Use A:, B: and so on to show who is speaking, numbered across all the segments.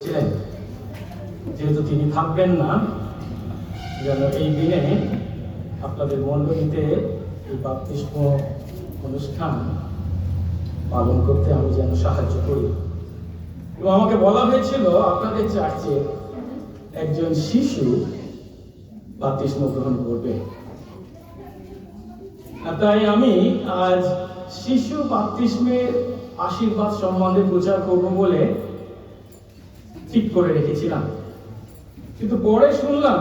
A: ছিলেন, যেহেতু তিনি থাকবেন না, যেন এই দিনে আপনাদের মণ্ডলীতে এই বাপ্তিস্ম অনুষ্ঠান পালন করতে আমি যেন সাহায্য করি। এবং আমাকে বলা হয়েছিল আপনাদের চার্চে একজন শিশু বাপ্তিস্ম গ্রহণ করবে। তাই আমি আজ শিশু বাপ্তিস্মের আশীর্বাদ সম্বন্ধে প্রচার করব বলে ঠিক করে রেখেছিলাম। কিন্তু পরে শুনলাম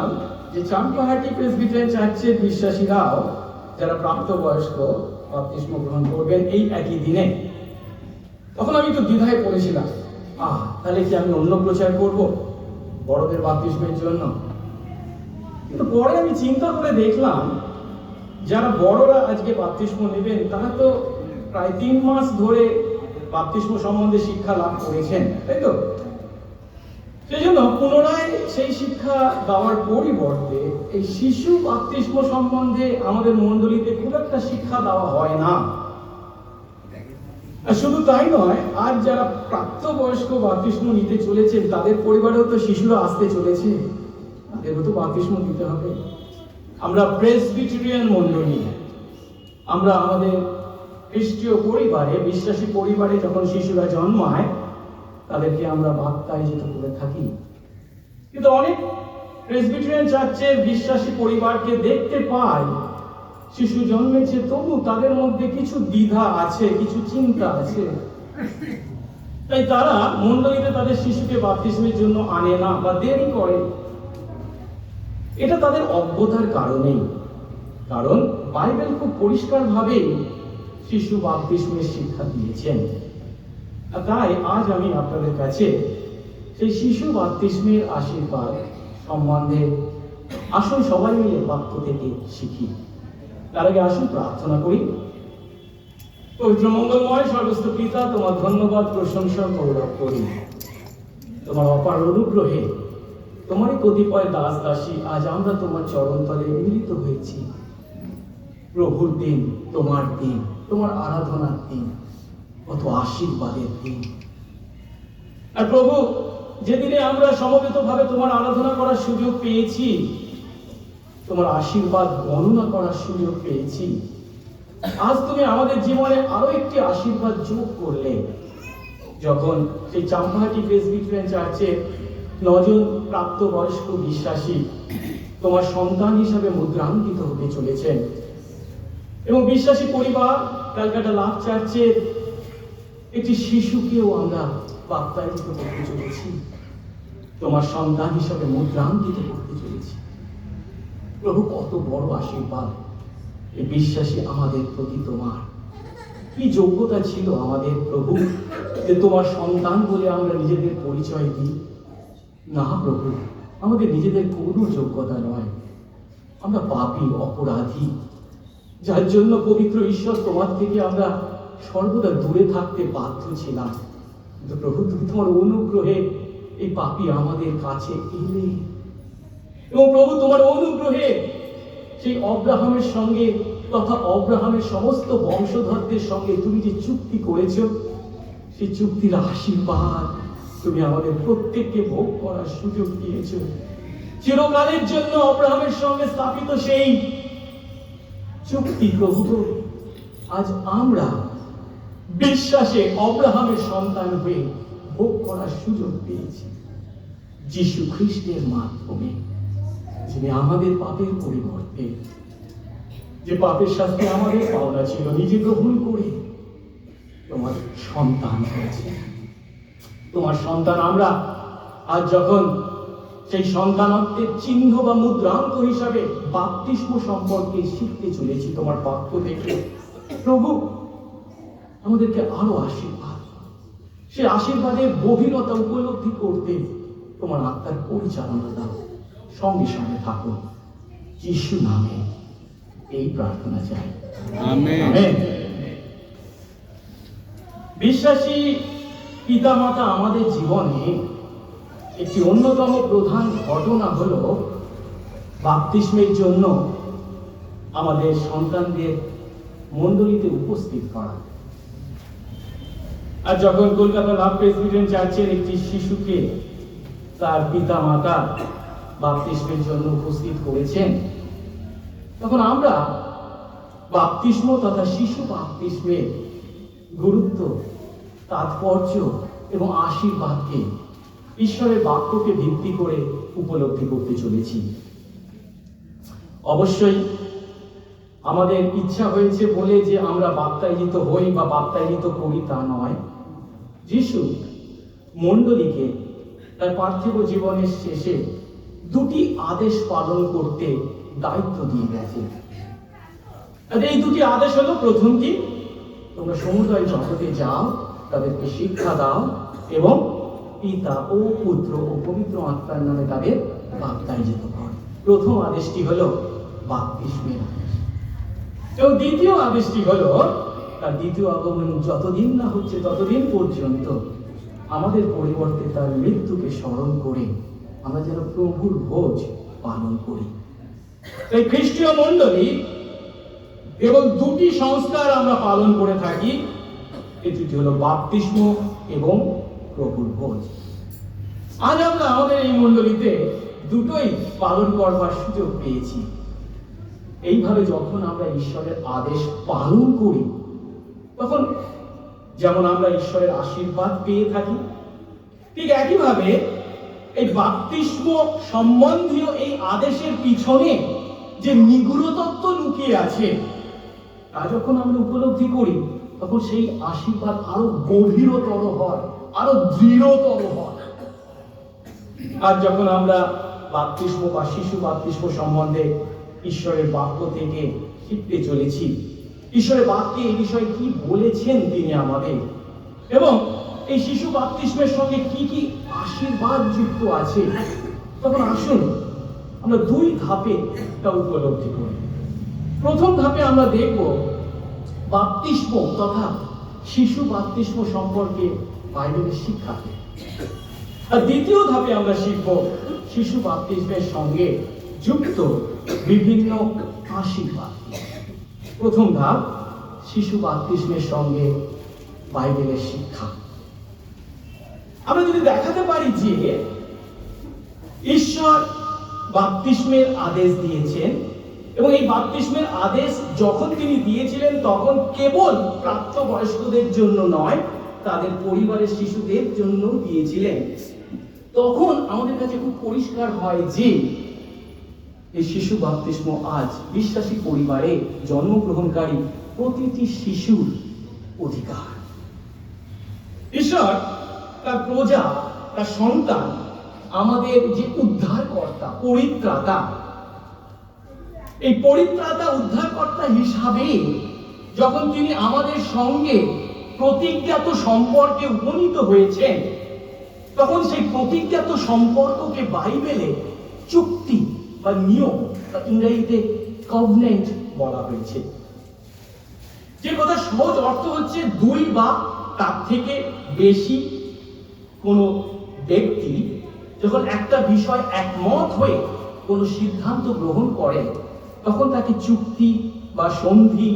A: যে চাম্পাহাটি প্রেসবিটারিয়ান চার্চের বিশ্বাসীরাও যারা প্রাপ্তবয়স্ক বাপ্তিস্ম গ্রহণ করবেন এই একই দিনে। তখন আমি একটু দ্বিধায় পড়েছিলাম, তাহলে কি আমি অন্য প্রচার করব বড়দের বাপ্তিস্মের জন্য? কিন্তু পরে আমি চিন্তা করে দেখলাম, যারা বড়রা আজকে বাপ্তিস্ম নেবেন তারা তো প্রায় 3 মাস ধরে বাপ্তিস্ম সম্বন্ধে শিক্ষা লাভ করেছেন, তাই তো? সেই জন্য পুনরায় সেই শিক্ষা দেওয়ার পরিবর্তে এই শিশু বাপ্তিস্ম সম্বন্ধে আমাদের মণ্ডলীতে খুব একটা শিক্ষা দেওয়া হয় না। আর শুধু তাই নয়, আর যারা প্রাপ্তবয়স্ক বাপ্তিস্ম নিতে চলেছেন তাদের পরিবারেও তো শিশুরা আসতে চলেছে, তাদেরও তো বাপ্তিস্ম দিতে হবে। আমরা প্রেসবিটেরিয়ান মণ্ডলী, আমরা আমাদের খ্রিস্টীয় পরিবারে, বিশ্বাসী পরিবারে যখন শিশুরা জন্মায় তাদেরকে আমরা বাপ্তাইজিত করে থাকি। কিন্তু অনেক প্রেসবিটেরিয়ান চার্চের বিশ্বাসী পরিবারকে দেখতে পাই, শিশু জন্মেছে তবু তাদের মধ্যে কিছু দ্বিধা আছে, কিছু চিন্তা আছে। তাই তারা মণ্ডলীতে তাদের শিশুকে বাপ্তিস্মের জন্য আনে না বা দেরি করে। এটা তাদের অজ্ঞতার কারণেই, কারণ বাইবেল খুব পরিষ্কারভাবে শিশু বাপ্তিস্মের শিক্ষা দিয়েছেন। তাই আজ আমি আপনাদের কাছে সেই শিশু বাপ্তিস্মের আশীর্বাদ সম্বন্ধে আসুন সবাই মিলে বাক্য থেকে শিখি। তার আগে আসুন প্রার্থনা করি। পবিত্র মঙ্গলময় সর্বস্ত পিতা, তোমার ধন্যবাদ প্রশংসা গৌরব করি। তোমার অপার অনুগ্রহে তোমারই কতিপয় দাস দাসী আজ আমরা তোমার চরণতলে মিলিত হয়েছি। প্রভুর দিন, তোমার দিন, তোমার আরাধনার দিন, কত আশীর্বাদের দিন। আর প্রভু, যেদিনে আমরা সমবেতভাবে তোমার আরাধনা করার সুযোগ পেয়েছি, তোমার আশীর্বাদ গণনা করার সুযোগ পেয়েছি, আজ তুমি আমাদের জীবনে আরো একটি আশীর্বাদ যোগ করলে, যখন সেই চাম্পাহাটি প্রেসবিটেরিয়ান চার্চের 9 জন প্রাপ্তবয়স্ক বিশ্বাসী তোমার সন্তান হিসাবে মুদ্রাঙ্কিত হতে চলেছেন। এবং বিশ্বাসী পরিবার ক্যালকাটা লাভ চার্চের একটি শিশুকেও আমরা বাপ্তায়িত করতে চলেছি, তোমার সন্তান হিসাবে মুদ্রাঙ্কিত করতে চলেছি। প্রভু, কত বড় আশীর্বাদ এই বিশ্বাসী আমাদের প্রতি তোমার। কি যোগ্যতা ছিল আমাদের প্রভু যে তোমার সন্তান বলে আমরা নিজেদের পরিচয় দিই? না প্রভু, আমাদের নিজেদের কোনো যোগ্যতা নয়, আমরা পাপী অপরাধী, যার জন্য পবিত্র ঈশ্বর তোমার থেকে আমরা সর্বদা দূরে থাকতে বাধ্য ছিলাম। কিন্তু প্রভু, তুমি তোমার অনুগ্রহে এই পাপী আমাদের কাছে এলে। এবং প্রভু, তোমার অনুগ্রহে সেই অব্রাহামের সঙ্গে তথা অব্রাহামের সমস্ত বংশধরদের সঙ্গে তুমি যে চুক্তি করেছ, সেই চুক্তির আশীর্বাদ তুমি আমাদের প্রত্যেককে ভোগ করার সুযোগ দিয়েছ। চিরকালের জন্য অব্রাহামের সঙ্গে স্থাপিত সেই চুক্তি প্রভু, আজ আমরা বিশ্বাসে অব্রাহামের সন্তান হয়ে ভোগ করার সুযোগ পেয়েছি যীশু খ্রিস্টের মাধ্যমে, যিনি আমাদের পাপের পরিবর্তে, যে পাপের শাস্তি আমাদের পাওনা ছিল, নিজে গ্রহণ করে তোমার সন্তান হয়েছে। তোমার সন্তান আমরা আজ যখন সেই সন্তানত্বের চিহ্ন বা মুদ্রাঙ্ক হিসাবে বাপ্তিস্ম সম্পর্কে শিখতে চলেছি তোমার বাক্য থেকে, প্রভু আমাদেরকে আরো আশীর্বাদ, সে আশীর্বাদের গভীরতা উপলব্ধি করতে তোমার আত্মার পরিচালনা দাও। সঙ্গে সঙ্গে থাকো, যিশু নামে এই প্রার্থনা চাই, আমেন। বিশ্বাসী পিতামাতা আমাদের জীবনে একটি অন্যতম প্রধান ঘটনা হলো বাপ্তিস্মের জন্য আমাদের সন্তানদের মণ্ডলীতে উপস্থিত করা। আর যখন কলকাতা লাভ প্রেসবিটেরিয়ান চার্চের একটি শিশুকে তার পিতা মাতা বাপ্তিস্মের জন্য উপস্থিত করেছেন, তখন আমরা বাপ্তিস্ম তথা শিশু বাপ্তিস্মের গুরুত্ব, তাৎপর্য এবং আশীর্বাদকে ঈশ্বরের বাক্যকে ভিত্তি করে উপলব্ধি করতে চলেছি। অবশ্যই আমাদের ইচ্ছা হয়েছে বলে যে আমরা বাপ্তায়িত হই বা বাপ্তায়িত করি তা নয়। যিশু মণ্ডলীকে তার পার্থিব জীবনের শেষে দুটি আদেশ পালন করতে দায়িত্ব দিয়ে গেছে। আর এই দুটি আদেশ হলো, প্রথম কি, তোমরা সমুদয় জগতে যাও, তাদেরকে শিক্ষা দাও এবং পিতা ও পুত্র ও পবিত্র আত্মার নামে তাদের বাপ্তায়িত কর। প্রথম আদেশটি হলো বাপ্তিস্মের আদেশ। এবং দ্বিতীয় আদেশটি হলো তার দ্বিতীয় আগমন যতদিন না হচ্ছে ততদিন পর্যন্ত আমাদের পরিবর্তে তার মৃত্যুকে স্মরণ করে আমরা যেন প্রভুর ভোজ পালন করি। এই খ্রিস্টীয় মণ্ডলী কেবল দুটি সংস্কার আমরা পালন করে থাকি, এটি হলো বাপ্তিস্ম এবং প্রভুর ভোজ। আজ আমরা আমাদের এই মণ্ডলীতে দুটোই পালন করবার সুযোগ পেয়েছি। এইভাবে যখন আমরা ঈশ্বরের আদেশ পালন করি, তখন যেমন আমরা ঈশ্বরের আশীর্বাদ পেয়ে থাকি, ঠিক একইভাবে এই বাপ্তিস্ম সম্বন্ধীয় এই আদেশের পিছনে যে নিগূঢ় তত্ত্ব লুকিয়ে আছে তা যখন আমরা উপলব্ধি করি, তখন সেই আশীর্বাদ আরো গভীরতর হয়, আরো দৃঢ়তর হয়। আর যখন আমরা বাপ্তিস্ম বা শিশু বাপ্তিস্ম সম্বন্ধে ঈশ্বরের বাক্য থেকে শিখতে চলেছি, ঈশ্বরের বাক্যে এই বিষয়ে কি বলেছেন তিনি আমাদের, এবং এই শিশু বাপ্তিস্মের সঙ্গে কি কি আশীর্বাদ যুক্ত আছে, তখন আসুন আমরা দুই ধাপে তা উপলব্ধি করি। প্রথম ধাপে আমরা দেখব বাপ্তিস্ম তথা শিশু বাপ্তিস্ম সম্পর্কে বাইবেলের শিক্ষাকে, আর দ্বিতীয় ধাপে আমরা শিখব শিশু বাপ্তিস্মের সঙ্গে যুক্ত বিভিন্ন আশীর্বাদ। প্রথম ধাপ শিশু বাপ্তিস্মের সঙ্গে বাইবেলের শিক্ষা। আমরা যদি দেখাতে পারি যে ঈশ্বর বাপ্তিস্মের আদেশ দিয়েছেন, এবং এই বাপ্তিস্মের আদেশ যখন তিনি দিয়েছিলেন তখন কেবল প্রাপ্তবয়স্কদের জন্য নয়, তাদের পরিবারের শিশুদের জন্য দিয়েছিলেন, তখন আমাদের কাছে খুব পরিষ্কার হয় যে এই শিশু বাপ্তিস্ম আজ বিশ্বাসী পরিবারে জন্মগ্রহণকারী প্রতিটি শিশুর অধিকার। ঈশ্বর তার প্রজা, তার সন্তান, আমাদের যে উদ্ধারকর্তা, পরিত্রাতা, এই পরিত্রাতা উদ্ধারকর্তা হিসাবে যখন তিনি আমাদের সঙ্গে প্রতিজ্ঞাত সম্পর্কে উপনীত হয়েছেন, তখন সেই প্রতিজ্ঞাত সম্পর্ককে বাইবেলে চুক্তি বা নিয়ম বা ইংরেজিতে কভনেন্ট বলা হয়েছে। যে কথা সহজ অর্থ হচ্ছে দুই বা তার থেকে বেশি কোনো ব্যক্তি যখন একটা বিষয় একমত হয়ে কোনো সিদ্ধান্ত গ্রহণ করে, তখন তাকে চুক্তি বা সন্ধি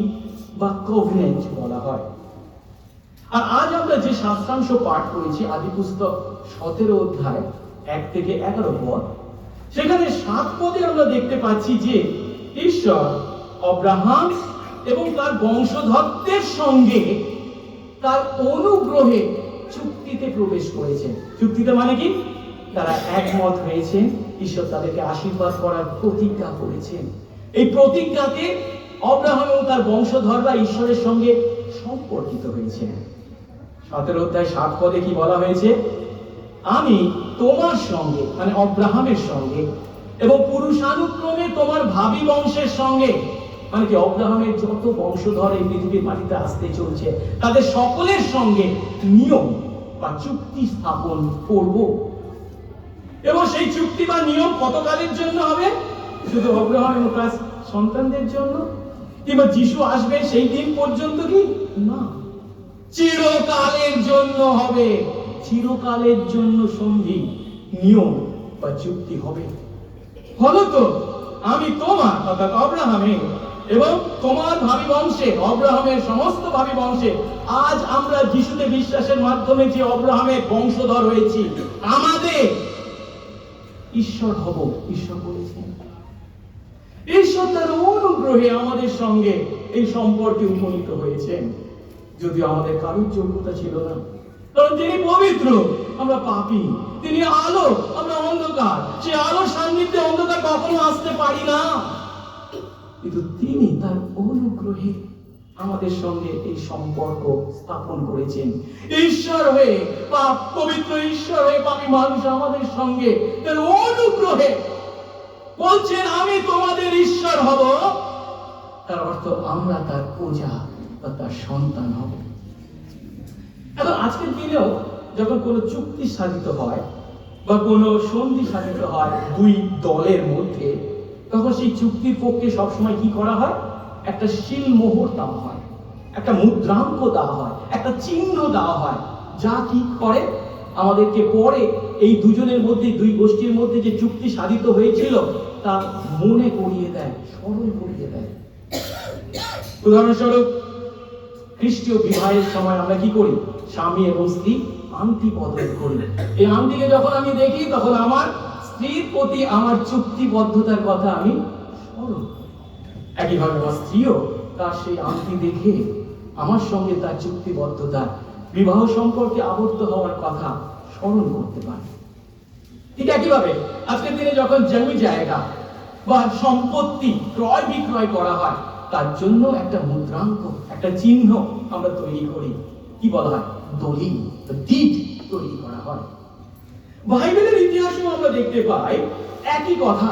A: বা কভনেন্ট বলা হয়। আর আজ আমরা যে শাস্ত্রাংশ পাঠ করেছি, আদি পুস্তক 17 অধ্যায় 1 থেকে 11 পদ, সেখানে 7 পদে আমরা দেখতে পাচ্ছি যে ঈশ্বর আব্রাহাম এবং তার বংশধরদের সঙ্গে তার অনুগ্রহে চুক্তিতে প্রবেশ করেছেন। চুক্তিতে মানে কি? তারা একমত হয়েছেন, ঈশ্বর তাদেরকে আশীর্বাদ করার প্রতিজ্ঞা করেছেন। এই প্রতিজ্ঞাতে আব্রাহাম এবং তার বংশধররা ঈশ্বরের সঙ্গে সম্পর্কিত হয়েছে। 17 অধ্যায় 7 পদে কি বলা হয়েছে? আমি তোমার সঙ্গে, মানে আব্রাহামের সঙ্গে, এবং পুরুষানুক্রমে তোমার ভাবি বংশের সঙ্গে, মানে কি আব্রাহামের যত বংশধর এই পৃথিবীর মাটিতে আসতে চলছে, তাদের সকলের সঙ্গে নিয়ম বা চুক্তি স্থাপন করব। এবং সেই চুক্তি বা নিয়ম কতকালের জন্য হবে? শুধু আব্রাহাম এবং তার সন্তানদের জন্য, কিংবা যিশু আসবে সেই দিন পর্যন্ত কি না, চিরকালের জন্য হবে। চিরকালের জন্য সন্ধি, নিয়ম বা চুক্তি হবে। ফলত আমি তোমার অর্থাৎ আব্রাহামের এবং তোমার ভাবি বংশে, আব্রাহামের সমস্ত ভাবি বংশে, আজ আমরা যিশুতে বিশ্বাসের মাধ্যমে যে আব্রাহামের বংশধর হয়েছি, আমাদের ঈশ্বর হব, ঈশ্বর বলেছেন। ঈশ্বর তার অনুগ্রহে আমাদের সঙ্গে এই সম্পর্কে উপনীত হয়েছেন, যদিও আমাদের কারোর যোগ্যতা ছিল না। কারণ তিনি পবিত্র, আমরা পাপী। তিনি আলো, আমরা অন্ধকার। সে আলোর সান্নিধ্যে অন্ধকার কখনো আসতে পারি না। কিন্তু তিনি তার অনুগ্রহে আমাদের সঙ্গে এই সম্পর্ক স্থাপন করেছেন। ঈশ্বর হয়ে, পবিত্র ঈশ্বর হয়ে পাপী মানুষ আমাদের সঙ্গে তার অনুগ্রহে বলছেন, আমি তোমাদের ঈশ্বর হব। তার অর্থ আমরা তার প্রজা বা তার সন্তান হব। এখন আজকের দিনেও যখন কোনো চুক্তি সাধিত হয় বা কোনো সন্ধি সাধিত হয় দুই দলের মধ্যে, তখন সেই চুক্তির পক্ষে সবসময় কি করা হয়? একটা শিলমোহর দেওয়া হয়, একটা মুদ্রাঙ্ক দেওয়া হয়, একটা চিহ্ন দেওয়া হয়, যা কি করে আমাদেরকে পরে এই দুজনের মধ্যে, দুই গোষ্ঠীর মধ্যে যে চুক্তি সাধিত হয়েছিল তা মনে করিয়ে দেয়, স্মরণ করিয়ে দেয়। উদাহরণস্বরূপ খ্রিস্টীয় বিবাহের সময় আমরা কি করি? স্বামী এবং স্ত্রী আংটি বদল করি। এই আংটিকে যখন আমি দেখি, তখন আমার স্ত্রীর প্রতি আমার চুক্তিবদ্ধতার কথা আমি স্মরণ করি। একইভাবে আমার স্ত্রীও তার সেই আংটি দেখে আমার সঙ্গে তার চুক্তিবদ্ধতা, বিবাহ সম্পর্কে আবদ্ধ হওয়ার কথা স্মরণ করতে পারে। ঠিক একইভাবে আজকের দিনে যখন জমি জায়গা বা সম্পত্তি ক্রয় বিক্রয় করা হয়, তার জন্য একটা মুদ্রাঙ্ক, একটা চিহ্ন আমরা তৈরি করি। কি বলা হয়? দলিল, ডিড তৈরি করা হয়। বাইবেলের ইতিহাসেও আমরা দেখতে পাই একই কথা।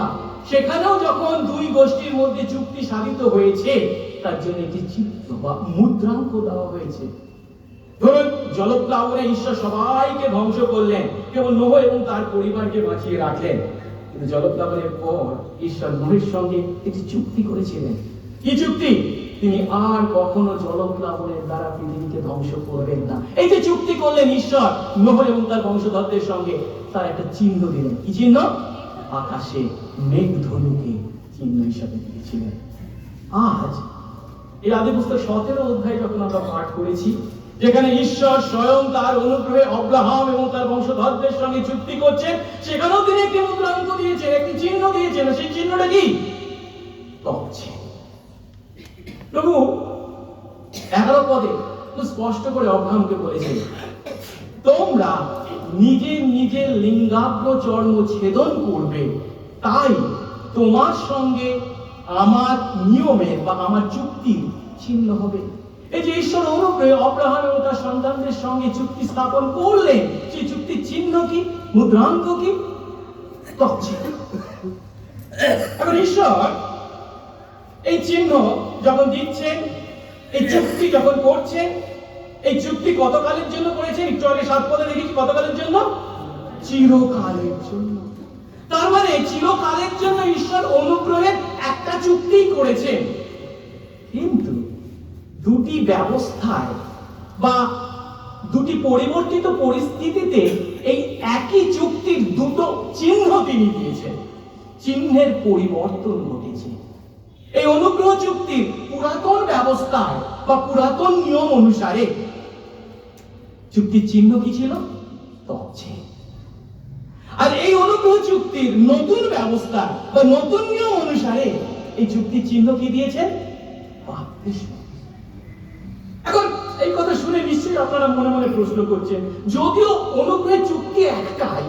A: সেখানেও যখন দুই গোষ্ঠীর মধ্যে চুক্তি সাধিত হয়েছে, তার জন্য একটি চিহ্ন বা মুদ্রাঙ্ক দেওয়া হয়েছে। ধরুন, জলপ্লাবনে ঈশ্বর সবাইকে ধ্বংস করলেন, কেবল নোহ এবং তার পরিবারকে বাঁচিয়ে রাখলেন। কিন্তু জলপ্লাবনের পর ঈশ্বর নোহের সঙ্গে একটি চুক্তি করেছিলেন। কি চুক্তি? তিনি আর কখনো জলপ্লাবনের দ্বারা পৃথিবীকে ধ্বংস করবেন না। এই যে চুক্তি করলেন ঈশ্বর নোহ এবং তার বংশধরদের সঙ্গে, তার একটা চিহ্ন দিলেন। কি চিহ্ন? আকাশে মেঘধনুকে চিহ্ন হিসাবে দিয়েছিলেন। আজ এই আদি পুস্তক 17 অধ্যায় যখন আমরা পাঠ করেছি, যেখানে ঈশ্বর স্বয়ং তার অনুগ্রহে অব্রাহাম এবং তার বংশধরদের সঙ্গে চুক্তি করছেন, সেখানেও তিনি একটি মুদ্রাঙ্ক দিয়েছেন, একটি চিহ্ন দিয়েছেন। সেই চিহ্নটা কি? তকছে। প্রভু 11 পদে তো স্পষ্ট করে অব্রাহামকে বলেছেন, তোমরা নিজের নিজের লিঙ্গাগ্র চর্ম ছেদন করবে, তাই তোমার সঙ্গে আমার নিয়মের বা আমার চুক্তির চিহ্ন হবে। এই যে ঈশ্বর অনুগ্রহে অব্রাহাম এবং তার সন্তানদের সঙ্গে চুক্তি স্থাপন করলেন, সেই চুক্তির চিহ্ন কি? মুদ্রাঙ্ক কি? তকছে। এখন ঈশ্বর এই চিহ্ন যখন দিচ্ছেন, এই চুক্তি যখন করছেন, এই চুক্তি কতকালের জন্য করেছেন? একটু আগে 7 পদে দেখেছি, কতকালের জন্য? চিরকালের জন্য। তার মানে চিরকালের জন্য ঈশ্বর অনুগ্রহের একটা চুক্তি করেছেন। কিন্তু দুটি ব্যবস্থায় বা দুটি পরিবর্তিত পরিস্থিতিতে এই একই চুক্তির দুটো চিহ্ন তিনি দিয়েছেন। চিহ্নের পরিবর্তন ঘটেছে। এই অনুগ্রহ চুক্তির পুরাতন ব্যবস্থায় বা পুরাতন নিয়ম অনুসারে চুক্তির চিহ্ন কি ছিল? তকছে। আর এই অনুগ্রহ চুক্তির নতুন ব্যবস্থা বা নতুন নিয়ম অনুসারে এই চুক্তির চিহ্ন কি দিয়েছেন? বাপ্তিস্ম। এখন এই কথা শুনে নিশ্চয়ই আপনারা মনে মনে প্রশ্ন করছেন, যদিও অনুগ্রহের চুক্তি একটাই,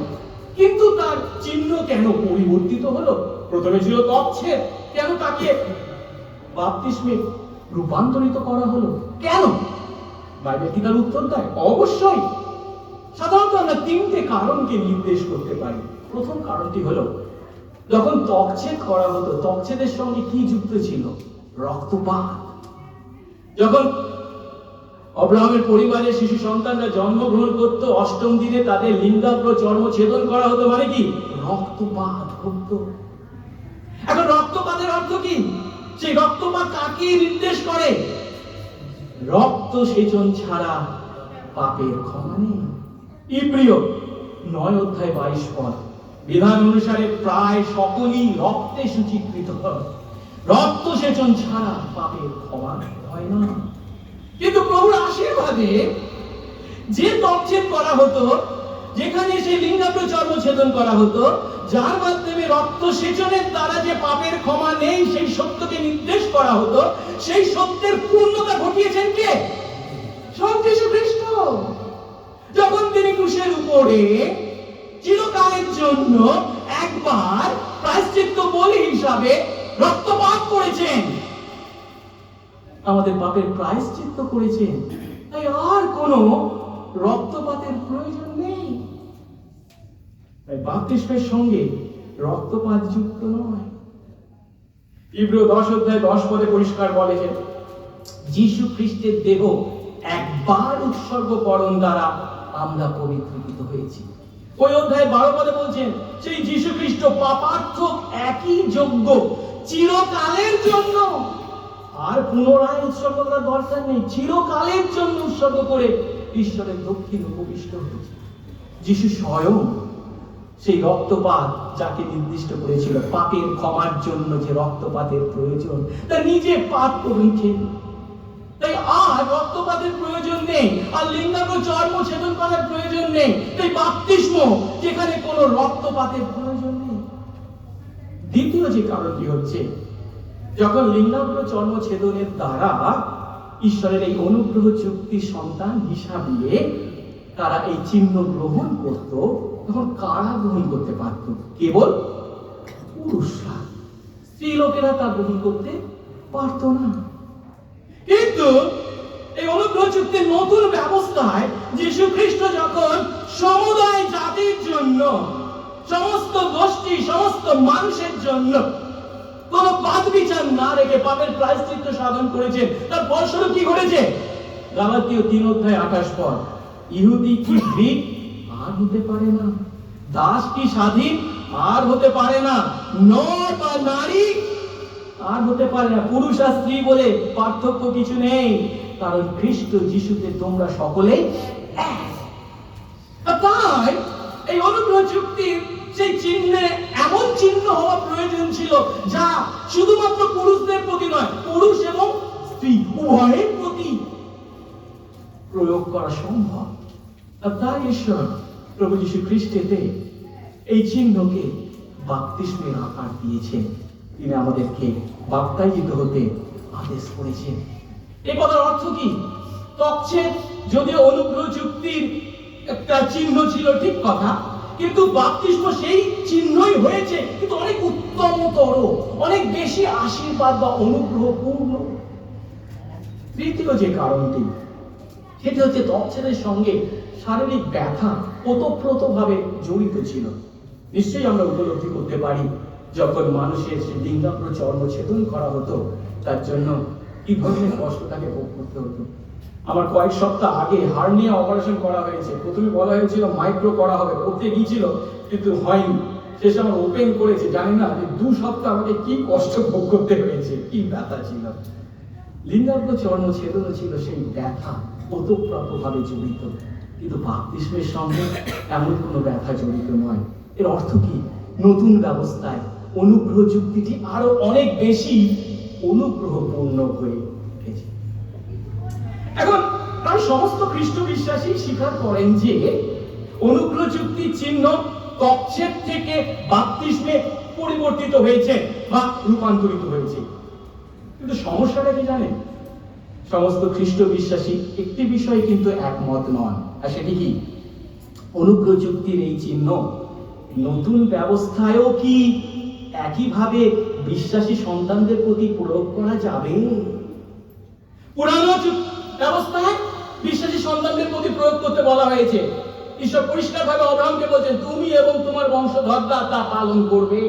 A: কিন্তু তার চিহ্ন কেন পরিবর্তিত হলো? প্রথমে ছিল তকছে, কেন তাকে বাপ্তিস্মে রূপান্তরিত করা হলো? কেন? বাইবেল কি তার উত্তর দেয়? অবশ্যই। সাধারণত আমরা 3টে কারণকে নির্দেশ করতে পারি। প্রথম কারণটি হলো, যখন তকছেদ করা হতো, তকছেদের সঙ্গে কি যুক্ত ছিল? রক্তপাত। যখন অব্রাহামের পরিবারের শিশু সন্তানরা জন্মগ্রহণ করত, 8ম দিনে তাদের লিঙ্গাগ্র চর্ম ছেদন করা হতো। মানে কি? রক্তপাত হতো। এখন রক্তপাতের অর্থ কি? সেই রক্তপাত কাকে নির্দেশ করে? রক্ত সেচন ছাড়া পাপের ক্ষমা নেই। ইব্রিয় 9 অধ্যায় 22 পদ, বিধান অনুসারে প্রায় সকলেই রক্তে সূচীকৃত হয়। রক্ত সেচন ছাড়া পাপের ক্ষমা হয় না। কিন্তু প্রভুর আশীর্বাদে যে তকছেদ করা হতো, যেখানে সেই লিঙ্গাগ্র চর্ম ছেদন করা হতো, যার মাধ্যমে রক্ত সেচনের দ্বারা যে পাপের ক্ষমা নেই সেই সত্যকে নির্দেশ করা হতো, সেই সত্যের পূর্ণতা ঘটিয়েছেন কে? স্বয়ং যীশু খ্রিস্ট। যখন তিনি ক্রুশের উপরে চিরকালের জন্য একবার প্রায়শ্চিত্ত বলি হিসাবে রক্তপাত করেছেন, আমাদের পাপের প্রায়শ্চিত্ত করেছেন, তাই আর কোনো রক্তপাতের প্রয়োজন নেই। তাই বাপ্তিস্মের সঙ্গে রক্তপাত যুক্ত নয়। ইব্রিয় 10 অধ্যায় 10 পদে পরিষ্কার বলে যে যীশু খ্রিস্টের দেহ একবার উৎসর্গকরণ দ্বারা আমরা পবিত্রীকৃত হয়েছি। ওই অধ্যায় 12 পদে বলছেন সেই যীশু খ্রিস্ট পাপার্থক একই যোগ্য চিরকালের জন্য, আর পুনরায় উৎসর্গ করার দরকার নেই, চিরকালের জন্য উৎসর্গ করে ঈশ্বরের দক্ষিণে উপবিষ্ট হয়েছে। যীশু স্বয়ং সেই রক্তপাত যাকে নির্দিষ্ট করেছিল পাপের ক্ষমার জন্য যে রক্তপাতের প্রয়োজন, তা নিজে পাপ করেছেন। তাই আর রক্তপাতের প্রয়োজন নেই, আর লিঙ্গাঙ্গ চর্ম ছেদন করার প্রয়োজন নেই। তাই বাপ্তিস্ম যেখানে কোনো রক্তপাতের প্রয়োজন নেই। দ্বিতীয় যে কারণটি হচ্ছে, যখন লিঙ্গাঙ্গ চর্ম ছেদনের দ্বারা ঈশ্বরের এই অনুগ্রহ চুক্তির সন্তান হিসাবে তারা এই চিহ্ন গ্রহণ করত, তখন কারা গ্রহণ করতে পারত? কেবল পুরুষরা। স্ত্রী লোকেরা তা গ্রহণ করতে পারত না। কিন্তু এই অনুগ্রহ চুক্তির নতুন ব্যবস্থায় যীশু খ্রিস্ট যখন সমুদায় জাতির জন্য, সমস্ত গোষ্ঠী, সমস্ত মানুষের জন্য কোন বাদ বিচার না রেখে পাপের প্রায়শ্চিত্ত সাধন করেছেন, তার ফলস্বরূপ কি ঘটেছে? গালাতীয় 3 অধ্যায় 28 পদ, ইহুদি কি গ্রীক আর হতে পারে না, দাস কি স্বাধীন আর হতে পারে না, নর বা নারী আর হতে পারে না, পুরুষ আর স্ত্রী বলে পার্থক্য কিছু নেই, কারণ খ্রিস্ট যিশুতে তোমরা সকলেই এক। তাই এই অনুগ্রহ চুক্তির সেই চিহ্নে এমন চিহ্ন হওয়া প্রয়োজন ছিল যা শুধুমাত্র পুরুষদের প্রতি নয়, পুরুষ এবং স্ত্রী উভয়ের প্রতি প্রয়োগ করা সম্ভব। আর তাই ঈশ্বর প্রভু যীশু খ্রিস্টেতে এই চিহ্নকে বাপ্তিস্মের আকার দিয়েছেন। তিনি আমাদেরকে বাপ্তায়িত হতে আদেশ করেছেন। এই কথার অর্থ কি? তৎসেদ যদিও অনুগ্রহ চুক্তির একটা চিহ্ন ছিল, ঠিক কথা, কিন্তু বাপ্তিস্ম সেই চিহ্নই হয়েছে, কিন্তু অনেক উত্তমতর, অনেক বেশি আশীর্বাদ বা অনুগ্রহপূর্ণ। তৃতীয় যে কারণটি, সেটি হচ্ছে তৎসেদের সঙ্গে শারীরিক ব্যথা ওতপ্রোতভাবে জড়িত ছিল। নিশ্চয়ই আমরা উপলব্ধি করতে পারি যখন মানুষের লিঙ্গাঙ্গ চর্ম ছেদন করা হতো, তার জন্য কি ধরনের কষ্ট তাকে ভোগ করতে হতো। আমার কয়েক সপ্তাহ আগে হার্নিয়া অপারেশন করা হয়েছে। প্রথমে বলা হয়েছিল মাইক্রো করা হবে, করতে গিয়েছিল কিন্তু হয়নি, শেষে আমার ওপেন করেছে। জানি না যে 2 সপ্তাহ আমাকে কি কষ্ট ভোগ করতে হয়েছে, কি ব্যথা ছিল। লিঙ্গাঙ্গ চর্ম ছেদন ছিল সেই ব্যথা ওতপ্রোতভাবে জড়িত, কিন্তু বাপ্তিস্মের সঙ্গে এমন কোনো ব্যথা জড়িত নয়। এর অর্থ কি? নতুন ব্যবস্থায় অনুগ্রহ চুক্তিটি আরো অনেক বেশি অনুগ্রহপূর্ণ হয়ে উঠেছে। এখন প্রায় সমস্ত খ্রিস্ট বিশ্বাসী স্বীকার করেন যে অনুগ্রহ চুক্তির চিহ্ন তৎসেদ থেকে বাপ্তিস্মে পরিবর্তিত হয়েছে বা রূপান্তরিত হয়েছে। কিন্তু সমস্যাটা কি জানেন? সমস্ত খ্রিস্ট বিশ্বাসী একটি বিষয়ে কিন্তু একমত নন, আর সেটি কি? অনুগ্রহ চুক্তির এই চিহ্ন নতুন ব্যবস্থায়ও কি একইভাবে বিশ্বাসী সন্তানদের প্রতি প্রয়োগ করা যাবে? পুরানো ব্যবস্থায় বিশ্বাসী সন্তানদের প্রতি প্রয়োগ করতে বলা হয়েছে। ঈশ্বর পরিষ্কারভাবে আব্রাহামকে বলছেন, তুমি এবং তোমার বংশধররা তা পালন করবে।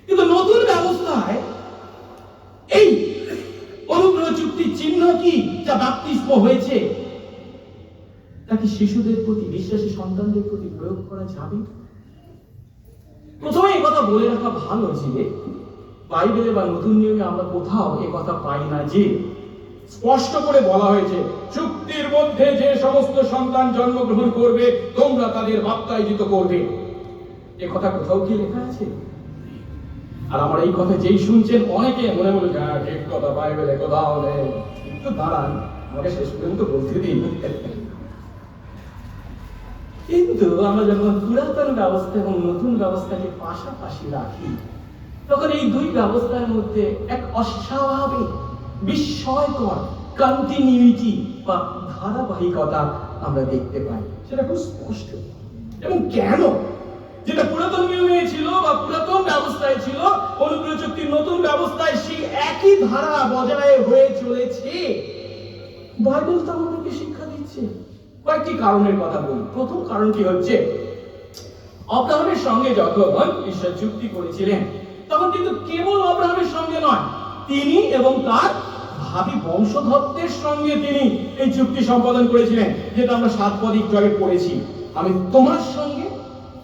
A: কিন্তু নতুন ব্যবস্থায় এই অনুগ্রহ চুক্তির চিহ্ন কি যা বাপ্তিস্ম হয়েছে, তা কি শিশুদের প্রতি, বিশ্বাসী সন্তানদের প্রতি প্রয়োগ করা যাবে? প্রথমে এই কথা বলে রাখা ভালো যে বাইবেলে বা নতুন নিয়মে আমরা কোথাও এই কথা পাই না যে স্পষ্ট করে বলা হয়েছে চুক্তির মধ্যে যে সমস্ত সন্তান জন্মগ্রহণ করবে তোমরা তাদের বাপ্তায়িত করবে। এ কথা কোথাও কি লেখা আছে? আর আমার এই কথা যেই শুনছেন অনেকে মনে মনে হ্যাঁ ঠিক কথা, বাইবেলে কোথাও নেই। কিন্তু দাঁড়ান, আমাকে শেষ পর্যন্ত বলতে দিন। কিন্তু আমরা যখন পুরাতন ব্যবস্থা এবং নতুন ব্যবস্থাকে পাশাপাশি রাখি, তখন এই দুই ব্যবস্থার মধ্যে এক অস্বাভাবিক বিস্ময়কর কন্টিনিউইটি বা ধারাবাহিকতা আমরা দেখতে পাই। সেটা খুব স্পষ্ট। এবং কেন? যেটা পুরাতন নিয়মে ছিল বা পুরাতন ব্যবস্থায় ছিল, অনুগ্রহ চুক্তির নতুন ব্যবস্থায় সেই একই ধারা বজায় হয়ে চলেছে। বাইবেল তো আমাদেরকে শিক্ষা দিচ্ছে। কয়েকটি কারণের কথা বলি। প্রথম কারণটি হচ্ছে, আব্রাহামের সঙ্গে যখন ঈশ্বর চুক্তি করেছিলেন, তখন কিন্তু কেবল আব্রাহামের সঙ্গে নয়, তিনি এবং তার ভাবি বংশধরদের সঙ্গে তিনি এই চুক্তি সম্পাদন করেছিলেন, যেটা আমরা 7 পদ একটু আগে পড়েছি। আমি তোমার সঙ্গে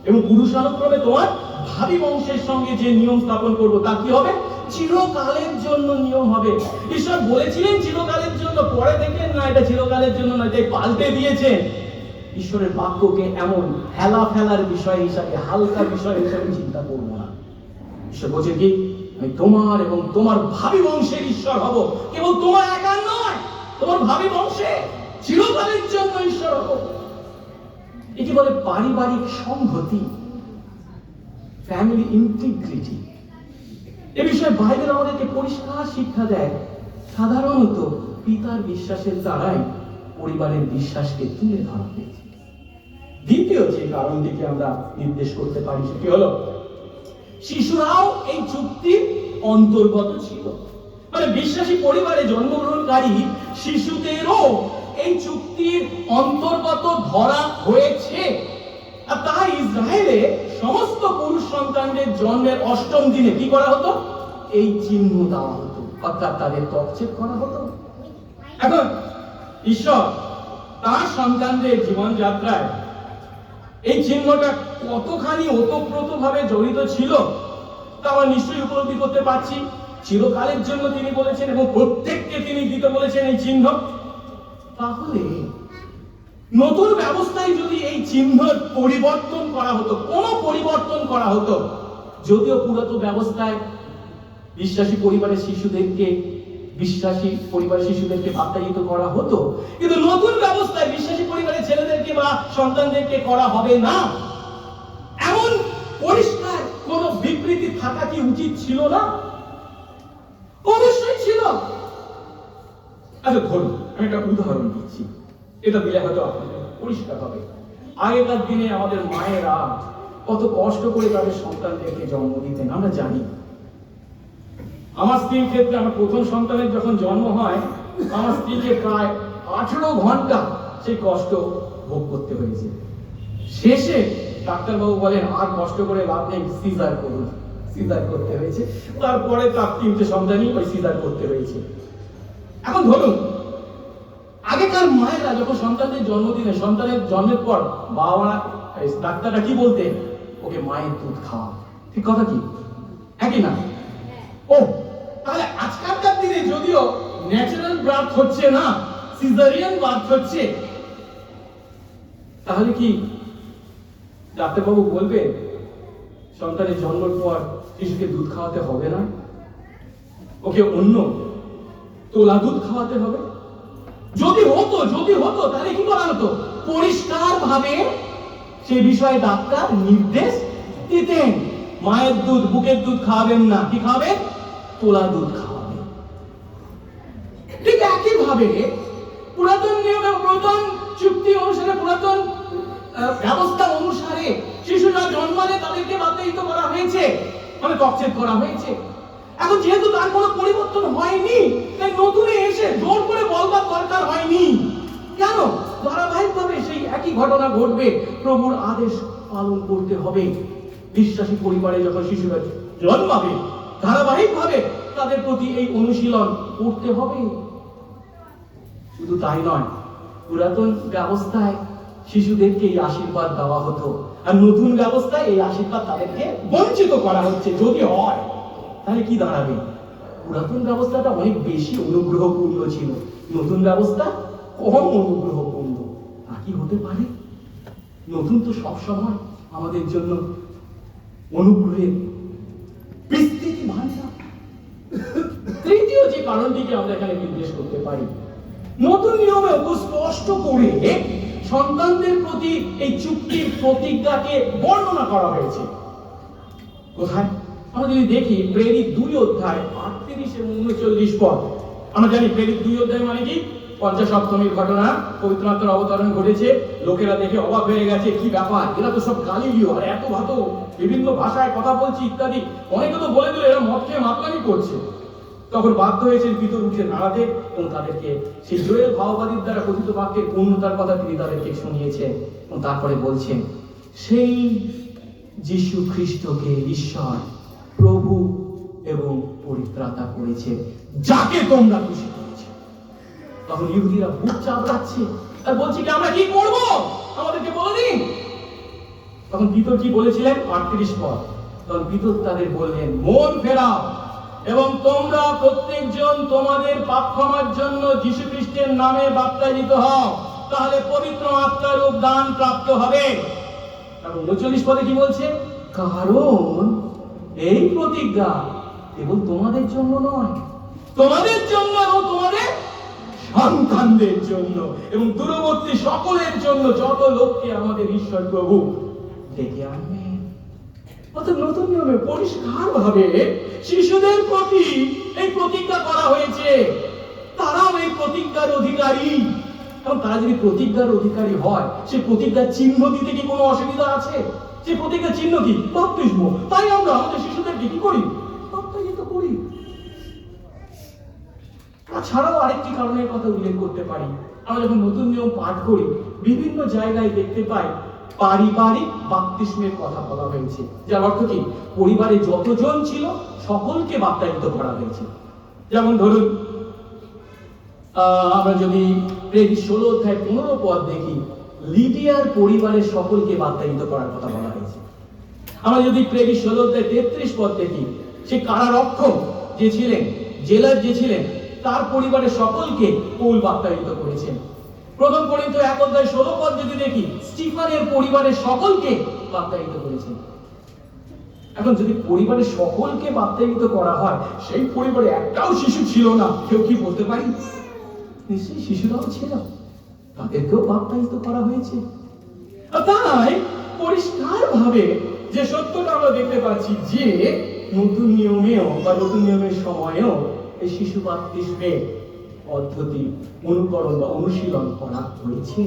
A: এবং পুরুষানুক্রমে তোমার ভাবি বংশের সঙ্গে যে নিয়ম স্থাপন করব, তা কি হবে? চিরকালের জন্য নিয়ম হবে। ঈশ্বর বলেছিলেন চিরকালের জন্য, পরে দেখলেন না এটা চিরকালের জন্য নয়, তাই পাল্টে দিয়েছেন। ঈশ্বরের বাক্যকে এমন হেলা ফেলার বিষয় হিসাবে, হালকা বিষয় হিসাবে চিন্তা করবো না। ঈশ্বর বলছে কি, আমি তোমার এবং তোমার ভাবি বংশের ঈশ্বর হব। কেবল তোমার একা নয়, তোমার ভাবি বংশে চিরকালের জন্য ঈশ্বর হব। এটি বলে পারিবারিক সংহতি, ফ্যামিলি ইন্টিগ্রিটি। এ বিষয়ে বাইবেল আমাদেরকে পরিষ্কার শিক্ষা দেয়। সাধারণত পিতার বিশ্বাসের দ্বারাই পরিবারের বিশ্বাসকে তুলে ধরা হয়েছে। দ্বিতীয় যে কারণটিকে আমরা নির্দেশ করতে পারি, সেটি হলো শিশুরাও এই চুক্তির অন্তর্গত ছিল। মানে বিশ্বাসী পরিবারে জন্মগ্রহণকারী শিশুদেরও এই চুক্তির অন্তর্গত ধরা হয়েছে। আর তাই ইসরায়েলে সমস্ত পুরুষ সন্তানদের জন্মের 8ম দিনে কি করা হতো? এই চিহ্ন দেওয়া হতো, অর্থাৎ তাদের ত্বকচ্ছেদ করা হতো। এখন ঈশ্বর তার সন্তানদের জীবনযাত্রায় এই চিহ্নটা কতখানি ওতপ্রোতভাবে জড়িত ছিল তা আমরা নিশ্চয়ই উপলব্ধি করতে পারছি। চিরকালের জন্য তিনি বলেছেন এবং প্রত্যেককে তিনি দিতে বলেছেন এই চিহ্ন। তাহলে নতুন ব্যবস্থায় যদি এই চিহ্নের পরিবর্তন করা হতো, কোনো পরিবর্তন করা হতো, যদিও পুরাতন ব্যবস্থায় বিশ্বাসী পরিবারের শিশুদেরকে বাপ্তায়িত করা হতো, কিন্তু নতুন ব্যবস্থায় বিশ্বাসী পরিবারের ছেলেদেরকে বা সন্তানদেরকে করা হবে না, এমন পরিষ্কার কোন বিবৃতি থাকা কি উচিত ছিল না? অবশ্যই ছিল। আচ্ছা ধরুন, আমি একটা উদাহরণ দিচ্ছি, এটা দিলে হয়তো আপনাদের পরিষ্কার হবে। আগেকার দিনে আমাদের মায়েরা কত কষ্ট করে তাদের সন্তানদেরকে জন্ম দিতেন আমরা জানি। আমার স্ত্রীর ক্ষেত্রে আমার প্রথম সন্তানের যখন জন্ম হয়, আমার স্ত্রীকে প্রায় 18 ঘন্টা সেই কষ্ট ভোগ করতে হয়েছে। শেষে ডাক্তারবাবু বলেন আর কষ্ট করে লাভ নেই, সিজার করুন। সিজার করতে হয়েছে। তারপরে তার 3টে সন্তানই ওই সিজার করতে হয়েছে। এখন ধরুন, আগেকার মায়েরা যখন সন্তানদের জন্ম দিলেন, সন্তানের জন্মের পর বাবা ডাক্তাররা কি বলতেন? ওকে মায়ের দুধ খাওয়া। ঠিক কথা কি? একই না? ও তাহলে আজকালকার দিনে যদিও ন্যাচারাল বার্থ হচ্ছে না, সিজারিয়ান বার্থ হচ্ছে, তাহলে কি ডাক্তারবাবু বলবে সন্তানের জন্মের পর শিশুকে দুধ খাওয়াতে হবে না? ওকে অন্য তোলা দুধ খাওয়াতে হবে? যদি হতো তাহলে কি করা হতো? পরিষ্কার ভাবে সে বিষয়ে ডাক্তার নির্দেশ দিতেন, মায়ের দুধ, বুকের দুধ খাওয়াবেন না, কি খাওয়াবেন? তোলা দুধ খাওয়াবেন। ঠিক একই ভাবে পুরাতন নিয়মে, পুরাতন চুক্তি অনুসারে, পুরাতন ব্যবস্থা অনুসারে শিশুরা জন্মালে তাদেরকে বাধ্যায়িত করা হয়েছে, মানে ত্বকচ্ছেদ করা হয়েছে। এখন যেহেতু তার কোনো পরিবর্তন হয়নি, তাই নতুনে এসে জোর করে বলবার দরকার হয়নি। কেন? ধারাবাহিকভাবে সেই একই ঘটনা ঘটবে। প্রভুর আদেশ পালন করতে হবে। বিশ্বাসী পরিবারে যখন শিশুরা জন্মাবে, ধারাবাহিকভাবে তাদের প্রতি এই অনুশীলন করতে হবে। শুধু তাই নয়, পুরাতন ব্যবস্থায় শিশুদেরকে এই আশীর্বাদ দেওয়া হতো, আর নতুন ব্যবস্থায় এই আশীর্বাদ তাদেরকে বঞ্চিত করা হচ্ছে। যদি হয় তাহলে কি দাঁড়াবে? পুরাতন ব্যবস্থাটা অনেক বেশি অনুগ্রহপূর্ণ ছিল, নতুন ব্যবস্থা কম অনুগ্রহপূর্ণ। তা কি হতে পারে? নতুন তো সবসময় আমাদের জন্য অনুগ্রহের বিস্তৃতি ভান্ডার। তৃতীয় যে কারণটিকে আমরা এখানে নির্দেশ করতে পারি, নতুন নিয়মে খুব স্পষ্ট করে সন্তানদের প্রতি এই চুক্তির প্রতিজ্ঞাকে বর্ণনা করা হয়েছে। কোথায়? আমরা যদি দেখি প্রেরিত 2 অধ্যায় 38 এবং 39 পদ। আমরা জানি প্রেরিত 2 অধ্যায় মানে কি? 50 সপ্তমীর ঘটনা, পবিত্র আত্মার অবতরণ ঘটেছে। লোকেরা দেখে অবাক হয়ে গেছে, কি ব্যাপার, এরা তো সব গালিলীয়, আর এত ভালো বিভিন্ন ভাষায় কথা বলছে ইত্যাদি। অনেকে তো বলে দিল এরা মদ খেয়ে মাতলামি করছে। তখন বাধ্য হয়েছেন পিতর উঠে দাঁড়াতে এবং তাদেরকে সেই জোয়েল ভাওবাদীর দ্বারা কথিত বাক্যের পূর্ণতার কথা তিনি তাদেরকে শুনিয়েছেন এবং তারপরে বলছেন, সেই যীশু খ্রিস্টকে ঈশ্বর প্রভু এবং পরিত্রাতা করেছে, যাকে তোমরা খুশি করেছে। তখন ইহুদিরা বুক চাপড়াচ্ছে আর বলছে কি আমরা কি করব, আমাদেরকে বলে দিন। তখন পিতর কি বলেছিলেন? 38 পদ। তখন পিতর তাদের বললেন, মন ফেরাও এবং তোমরা প্রত্যেকজন তোমাদের পাপ ক্ষমার জন্য যীশু খ্রিস্টের নামে বাপ্তায়িত হও, তাহলে পবিত্র আত্মার দান প্রাপ্ত হবে। এবং 39 পদে কি বলছে? কারণ এই প্রতিজ্ঞা কেবল তোমাদের জন্য নয়, তোমাদের জন্য এবং তোমাদের সন্তানদের জন্য এবং দূরবর্তী সকলের জন্য, যত লোককে আমাদের ঈশ্বর প্রভু ডেকে আনবে। অর্থাৎ নতুন নিয়মে পরিষ্কার ভাবে শিশুদের প্রতি এই প্রতিজ্ঞা করা হয়েছে, তারাও এই প্রতিজ্ঞার অধিকারী। এবং তারা যদি প্রতিজ্ঞার অধিকারী হয়, সেই প্রতিজ্ঞার চিহ্ন দিতে কি কোনো অসুবিধা আছে? সেই প্রতিজ্ঞার চিহ্ন কি? বাপ্তিস্ম। তাই আমরা আমাদের শিশুদেরকে কি করি? বাপ্তায়িত করি। তাছাড়াও আরেকটি কারণের কথা উল্লেখ করতে পারি। আমরা যখন নতুন নিয়ম পাঠ করি, বিভিন্ন জায়গায় দেখতে পাই পারিবারিক বাপ্তিস্মের কথা বলা হয়েছে, যার অর্থ কি? পরিবারে যতজন ছিল সকলকে বাপ্তায়িত করা হয়েছে। যেমন ধরুন, আমরা যদি প্রেরিত 16 অধ্যায় 15 পদ দেখি, লিডিয়ার পরিবারের সকলকে বাপ্তায়িত করার কথা বলা হয়েছে। আমরা যদি প্রেরিত 16 অধ্যায় 33 পদ দেখি, সে কারারক্ষক যে ছিলেন, জেলার যে ছিলেন, তার পরিবারের সকলকে পৌল বাপ্তায়িত করেছেন। প্রথম করিন্থীয় 1 অধ্যায় 16 পদ যদি দেখি, স্টিফানের পরিবারের সকলকে বাপ্তায়িত করেছেন। এখন যদি পরিবারের সকলকে বাপ্তায়িত করা হয়, সেই পরিবারে একটাও শিশু ছিল না, কেউ কি বলতে পারি? নিশ্চয়ই শিশুরাও ছিল, তাদেরকেও বাপ্তায়িত করা হয়েছে। তাই পরিষ্কার ভাবে যে সত্যটা আমরা দেখতে পাচ্ছি যে নতুন নিয়মেও বা নতুন নিয়মের সময়েও এই শিশু বাপ্তিস্মের পদ্ধতি অনুকরণ বা অনুশীলন করা হয়েছে।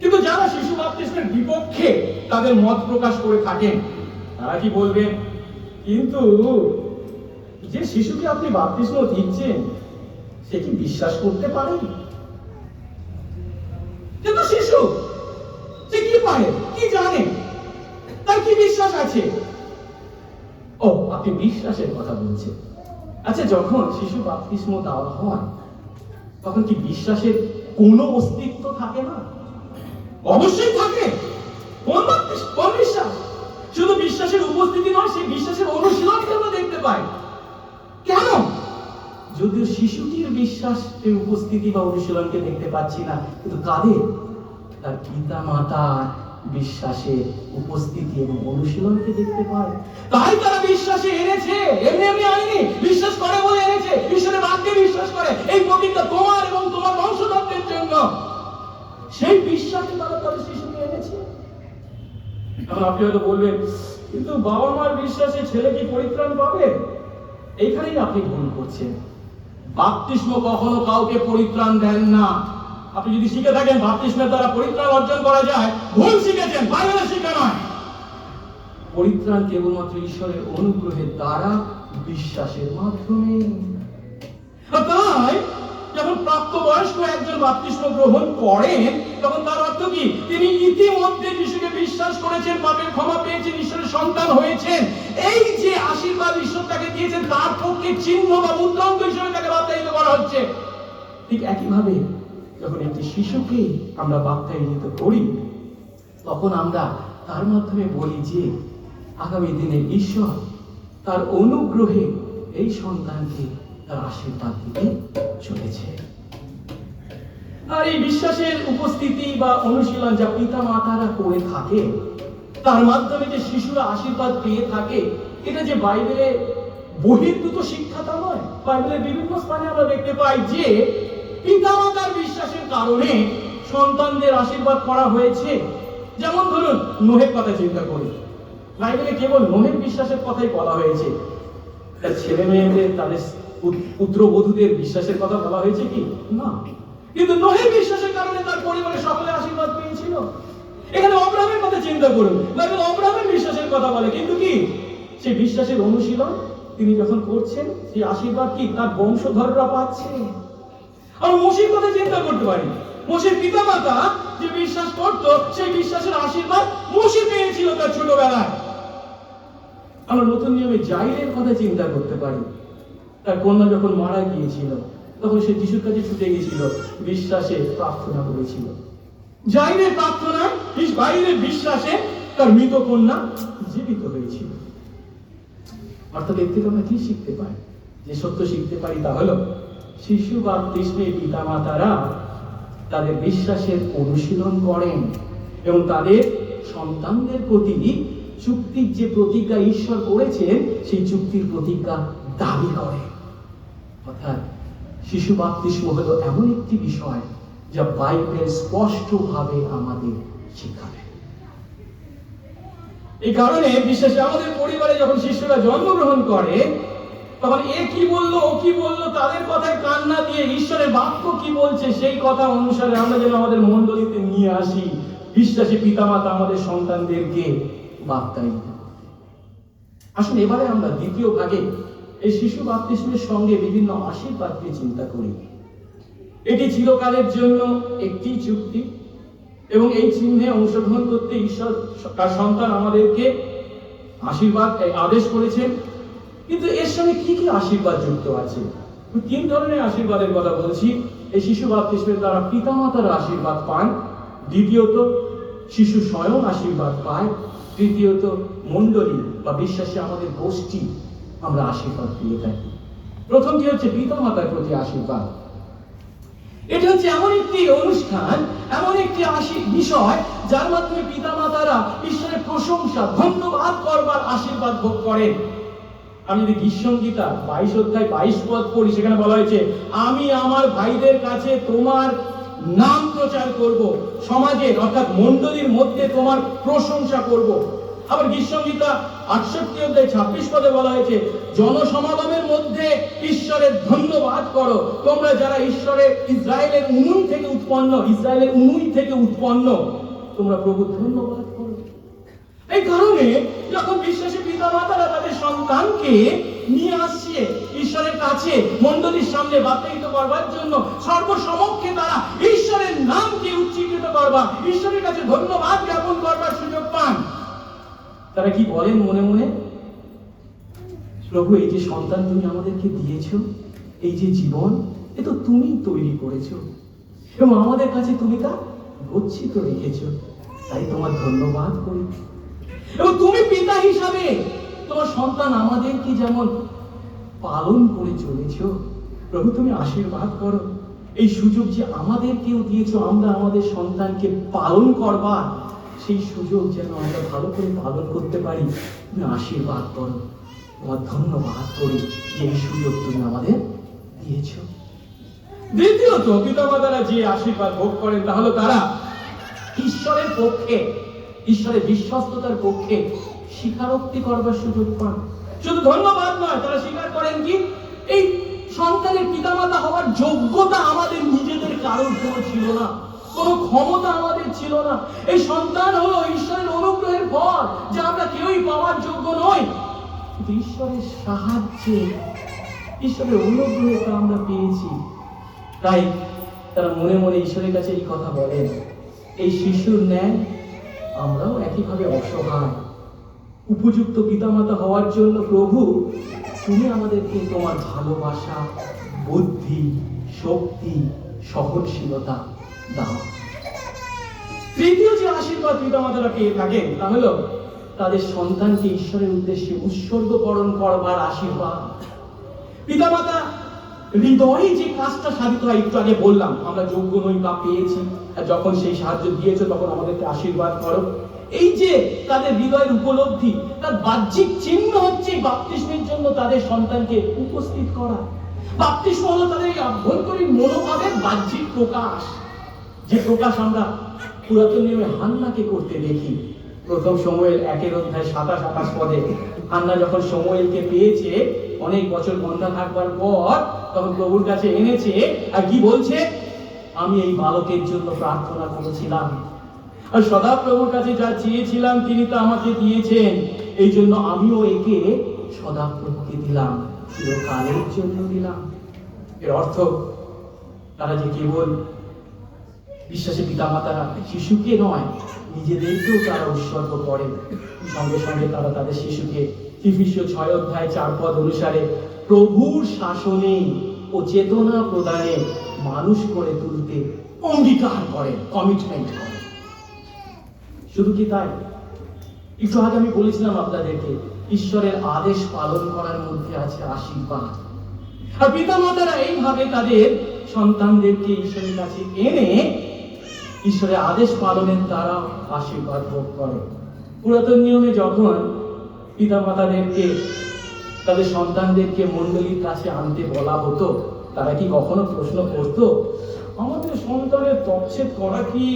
A: কিন্তু যারা শিশু বাপ্তিস্মের বিপক্ষে তাদের মত প্রকাশ করে থাকেন, তারা কি বলবেন? কিন্তু যে শিশুকে আপনি বাপ্তিস্ম দিচ্ছেন, সে কি বিশ্বাস করতে পারে? কিন্তু শিশু সে কি পারে, কি জানে, তার কি বিশ্বাস আছে? ও, আপনি বিশ্বাসের কথা বলছেন। আচ্ছা, যখন শিশু বাপ্তিস্ম দেওয়া হয়, তখন কি বিশ্বাসের কোনো অস্তিত্ব থাকে না? অবশ্যই থাকে। কোন বিশ্বাস? শুধু বিশ্বাসের উপস্থিতি নয়, সেই বিশ্বাসের অনুশীলনকে আমরা দেখতে পাই। কেন? যদিও শিশুটির বিশ্বাসের উপস্থিতি বা অনুশীলনকে দেখতে পাচ্ছি না, কিন্তু কাদের? তার পিতা মাতার বিশ্বাসের উপস্থিতি এবং অনুশীলনকে দেখতে পায়। তাই তারা বিশ্বাসে এনেছে, এমনি এমনি আনেনি, বিশ্বাস করে বলে এনেছে, ঈশ্বরের বাক্যে বিশ্বাস করে। এই প্রতিজ্ঞা তোমার এবং তোমার বংশধরদের জন্য, সেই বিশ্বাসে তারা তাদের শিশুকে এনেছে। এখন আপনি হয়তো বলবেন, কিন্তু বাবা মার বিশ্বাসে ছেলে কি পরিত্রাণ পাবে? এইখানেই আপনি ভুল করছেন। বাপ্তিস্ম কখনো কাউকে পরিত্রাণ দেন না। আপনি যদি শিখে থাকেন বাপ্তিস্মের দ্বারা পরিত্রাণ অর্জন করা যায়, ভুল শিখেছেন, বাইবেলে শিখা নয়। পরিত্রাণ কেবলমাত্র ঈশ্বরের অনুগ্রহের দ্বারা, বিশ্বাসের মাধ্যমে। তাই যখন প্রাপ্তবয়স্ক একজন বাপ্তিস্ম গ্রহণ করেন, তখন তার অর্থ কি? তিনি ইতিমধ্যে যিশুকে বিশ্বাস করেছেন, পাপের ক্ষমা পেয়েছেন, ঈশ্বরের সন্তান হয়েছেন। এই যে আশীর্বাদ ঈশ্বর তাকে দিয়েছেন, তার পক্ষে চিহ্ন বা মুদ্রাঙ্ক হিসেবে তাকে বাপ্তায়িত করা হচ্ছে। ঠিক একইভাবে যখন একটি শিশুকে আমরা বাপ্তায়িত করি, তখন আমরা তার মাধ্যমে বলি যে আগামী দিনে ঈশ্বর তার অনুগ্রহে এই সন্তানকে তার আশীর্বাদ দিতে চলেছে। আর এই বিশ্বাসের উপস্থিতি বা অনুশীলন যা পিতা মাতারা করে থাকে, তার মাধ্যমে যে শিশুরা আশীর্বাদ পেয়ে থাকে, এটা যে বাইবেলে বহির্ভূত শিক্ষা তা নয়। বাইবেলের বিভিন্ন স্থানে আমরা দেখতে পাই যে পিতা মাতার বিশ্বাসের কারণে সন্তানদের আশীর্বাদ করা হয়েছে। যেমন ধরুন নোহের কথা চিন্তা করি, বাইবেলে কেবল নোহের বিশ্বাসের কথাই বলা হয়েছে, তার ছেলে মেয়েদের, তাদের পুত্রবধূদের বিশ্বাসের কথা বলা হয়েছে কি না। কিন্তু নোহের বিশ্বাসের কারণে তার পরিবারের সকলে আশীর্বাদ পেয়েছিল। এখানে অব্রাহামের কথা চিন্তা করুন, বাইবেল অব্রাহামের বিশ্বাসের কথা বলে, কিন্তু কি সেই বিশ্বাসের অনুশীলন তিনি যখন করছেন, সেই আশীর্বাদ কি তার বংশধররা পাচ্ছে। আমরা মোশির কথা চিন্তা করতে পারি, মোশির পিতামাতা যে বিশ্বাস করত, সেই বিশ্বাসের আশীর্বাদ মোশি পেয়েছিল তার ছোটবেলায়। আমরা নতুন নিয়মে জাইরের কথা চিন্তা করতে পারি, তার কন্যা যখন মারা গিয়েছিল তখন সে যিশুর কাছে ছুটে গিয়েছিল, বিশ্বাসে প্রার্থনা করেছিল। জাইরের প্রার্থনায়, বাইরের বিশ্বাসে তার মৃত কন্যা জীবিত হয়েছিল। অর্থাৎ এর থেকে আমরা কি শিখতে পারি? যে সত্য শিখতে পারি তা হলো, শিশু বাপ্তিস্মে পিতামাতারা তাদের বিশ্বাসের অনুশীলন করেন এবং তাদের সন্তানদের প্রতি চুক্তির যে প্রতিজ্ঞা ঈশ্বর করেছেন, সেই চুক্তির প্রতিজ্ঞা দাবি করে। অর্থাৎ শিশু বাপ্তিস্ম হলো এমন একটি বিষয় যা বাইবেল স্পষ্টভাবে আমাদের শিখাবে। এই কারণে বিশ্বাসে আমাদের পরিবারে যখন শিশুরা জন্মগ্রহণ করে, তখন এ কি বললো, ও কি বললো, তাদের কথায় কান না দিয়ে ঈশ্বরের বাক্য কি বলছে সেই কথা অনুসারে আমরা যেন আমাদের মণ্ডলীতে নিয়ে আসি। বিশ্বাসী পিতামাতা আমাদের সন্তানদেরকে বাপ্তায়িত। আসুন এবারে আমরা দ্বিতীয় ভাগে এই শিশু বাপ্তিস্মের সঙ্গে বিভিন্ন আশীর্বাদকে চিন্তা করি। এটি চিরকালের জন্য একটি চুক্তি এবং এই চিহ্নে অংশগ্রহণ করতে ঈশ্বর তার সন্তান আমাদেরকে আশীর্বাদ আদেশ করেছেন। কিন্তু এর সঙ্গে কি কি আশীর্বাদ যুক্ত আছে? তিন ধরনের আশীর্বাদের কথা বলছি। এই শিশু বাপ্তিস্মের দ্বারা পিতামাতারা আশীর্বাদ পান, দ্বিতীয়ত শিশু স্বয়ং আশীর্বাদ পায়, তৃতীয়ত মণ্ডলী বা বিশ্বাসী আমাদের গোষ্ঠী আমরা আশীর্বাদ পেয়ে থাকি। প্রথমটি হচ্ছে পিতামাতার প্রতি আশীর্বাদ। এটা হচ্ছে এমন একটি অনুষ্ঠান, এমন একটি বিষয় যার মাধ্যমে পিতামাতারা ঈশ্বরের প্রশংসা, ধন্যবাদ করবার আশীর্বাদ ভোগ করেন। আমি যদি গীতসংহিতা 22 অধ্যায় 22 পদ পড়ি, সেখানে বলা হয়েছে, আমি আমার ভাইদের কাছে তোমার নাম প্রচার করব, সমাজের অর্থাৎ মণ্ডলীর মধ্যে তোমার প্রশংসা করব। আবার গীতসংহিতা 68 অধ্যায় 26 পদে বলা হয়েছে, জনসমাগমের মধ্যে ঈশ্বরের ধন্যবাদ করো, তোমরা যারা ঈশ্বরের ইসরায়েলের উনুই থেকে উৎপন্ন, তোমরা প্রভুর ধন্যবাদ করো। এই কারণে যখন বিশ্বাসী পিতামাতারা তাদের সন্তানকে নিয়ে আসছে ঈশ্বরের কাছে, মণ্ডলীর সামনে বাপ্তায়িত করবার জন্য, সর্বসমক্ষে তারা ঈশ্বরের নামকে উচ্চীকৃত করবা, ঈশ্বরের কাছে ধন্যবাদ জ্ঞাপন করবার সুযোগ পান। তারা কি বলেন মনে মনে? প্রভু, এই যে সন্তান তুমি আমাদেরকে দিয়েছো, এই যে জীবন, এ তো তুমি তৈরি করেছো এবং আমাদের কাছে তুমি তা গচ্ছিত রেখেছো, তাই তোমার ধন্যবাদ করি। এবং তুমি পিতা হিসাবে তোমার সন্তান আমাদেরকে যেমন পালন করে চলেছো, প্রভু তুমি আশীর্বাদ করো। এই সুযোগ যে আমাদেরকেও দিয়েছো, আমরা আমাদের সন্তানকে পালন করবার, সেই সুযোগ যেন আমরা ভালো করে পালন করতে পারি, তুমি আশীর্বাদ করো। তোমার ধন্যবাদ করি যে এই সুযোগ তুমি আমাদের দিয়েছো। দ্বিতীয়ত পিতামাতারা যে আশীর্বাদ ভোগ করেন তা হলো তারা ঈশ্বরের পক্ষে, ঈশ্বরের বিশ্বস্ততার পক্ষে স্বীকারোক্তি করবার সুযোগ পান। শুধু ধন্যবাদ নয়, তারা স্বীকার করেন কি এই সন্তানের পিতামাতা হওয়ার যোগ্যতা আমাদের নিজেদের কারোর কোনো ছিল না, কোনো ক্ষমতা আমাদের ছিল না। এই সন্তান হলো ঈশ্বরের অনুগ্রহের ফল, যা আমরা কেউই পাওয়ার যোগ্য নই। কিন্তু ঈশ্বরের সাহায্যে, ঈশ্বরের অনুগ্রহে তা আমরা পেয়েছি। তাই তারা মনে মনে ঈশ্বরের কাছে এই কথা বলেন, এই শিশুর ন্যায় আমরাও একইভাবে অসহায়। উপযুক্ত পিতামাতা হওয়ার জন্য প্রভু তুমি আমাদেরকে তোমার ভালোবাসা, বুদ্ধি, শক্তি, সহনশীলতা দাও। তৃতীয় যে আশীর্বাদ পিতামাতারা পেয়ে থাকেন তা হলো তাদের সন্তানকে ঈশ্বরের উদ্দেশ্যে উৎসর্গকরণ করবার আশীর্বাদ। পিতামাতা হৃদয়ে যে কাজটা সাধিত হয়, একটু আগে বললাম আমরা যোগ্য নই বা পেয়েছি, আর যখন সেই সাহায্য দিয়েছো তখন আমাদেরকে আশীর্বাদ করো। এই যে তাদের হৃদয়ের উপলব্ধি, তার বাহ্যিক চিহ্ন হচ্ছে বাপ্তিস্মের জন্য তাদের সন্তানকে উপস্থিত করা। বাপ্তিস্ম হলো তাদের এই আভ্যন্তরীণ মনোভাবের বাহ্যিক প্রকাশ। যে প্রকাশ আমরা পুরাতন নিয়মে হান্নাকে করতে দেখি। প্রথম সমুয়েল 1:27-28 পদে হান্না যখন সমুয়েলকে পেয়েছে, অনেক বছর বন্ধা থাকবার পর তখন প্রভুর কাছে এনেছে, আর কি বলছে? আমি এই বালকের জন্য প্রার্থনা করেছিলাম, আর সদা প্রভুর কাছে যা চেয়েছিলাম তিনি তা আমাকে দিয়েছেন, এই জন্য আমিও একে সদা প্রভুকে দিলাম, চিরকালের জন্য দিলাম। এর অর্থ তারা যে কেবল বিশ্বাসী পিতামাতারা শিশুকে নয়, নিজেদেরকেও তারা উৎসর্গ করে। সঙ্গে সঙ্গে তারা তাদের শিশুকে এফেসীয় 6:4 অনুসারে প্রভুর শাসনে ও চেতনা প্রদানে মানুষ করে তুলতে অঙ্গীকার করে, কমিটমেন্ট করে। শুধু কি তাই? একটু আগে আমি বলেছিলাম আপনাদেরকে, ঈশ্বরের আদেশ পালন করার মধ্যে আছে আশীর্বাদ। আর পিতামাতারা এইভাবে তাদের সন্তানদেরকে ঈশ্বরের কাছে এনে ঈশ্বরের আদেশ পালনের দ্বারা আশীর্বাদ ভোগ করে। পুরাতন নিয়মে যখন পিতামাতাদেরকে তাদের সন্তানদেরকে মণ্ডলীর কাছে আনতে বলা হতো, তারা কি কখনো প্রশ্ন করতো, আমাদের সন্তানের তচ্ছেদ করা কি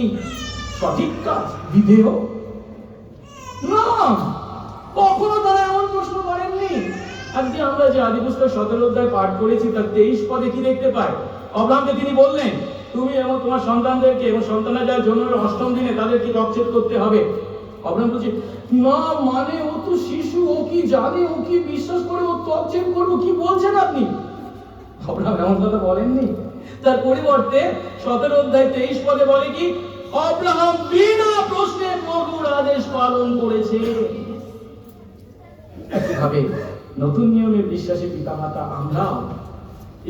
A: সঠিক কাজ, বিধেয়? না, কখনো তারা এমন প্রশ্ন করেননি। আজকে আমরা যে আদিপুস্তক 17 অধ্যায় পাঠ করেছি, তার 23 পদে কি দেখতে পাই? অব্রাহামকে তিনি বললেন, তুমি এবং তোমার সন্তানদেরকে এবং সন্তানের যারা জন্ম 8ম দিনে তাদেরকে তচ্ছেদ করতে হবে। অব্রাহাম বলছে, না, মানে ও তো শিশু, ও কি জানে, ও কি বিশ্বাস করে ও তচ্ছেদ করবো? কি বলছেন আপনি? অব্রাহাম এমন কথা বলেননি। তার পরিবর্তে 17 অধ্যায় 23 পদে বলে কি, অব্রাহাম বিনা প্রশ্নে প্রভুর আদেশ পালন করেছে। একইভাবে নতুন নিয়মের বিশ্বাসী পিতামাতা আমরাও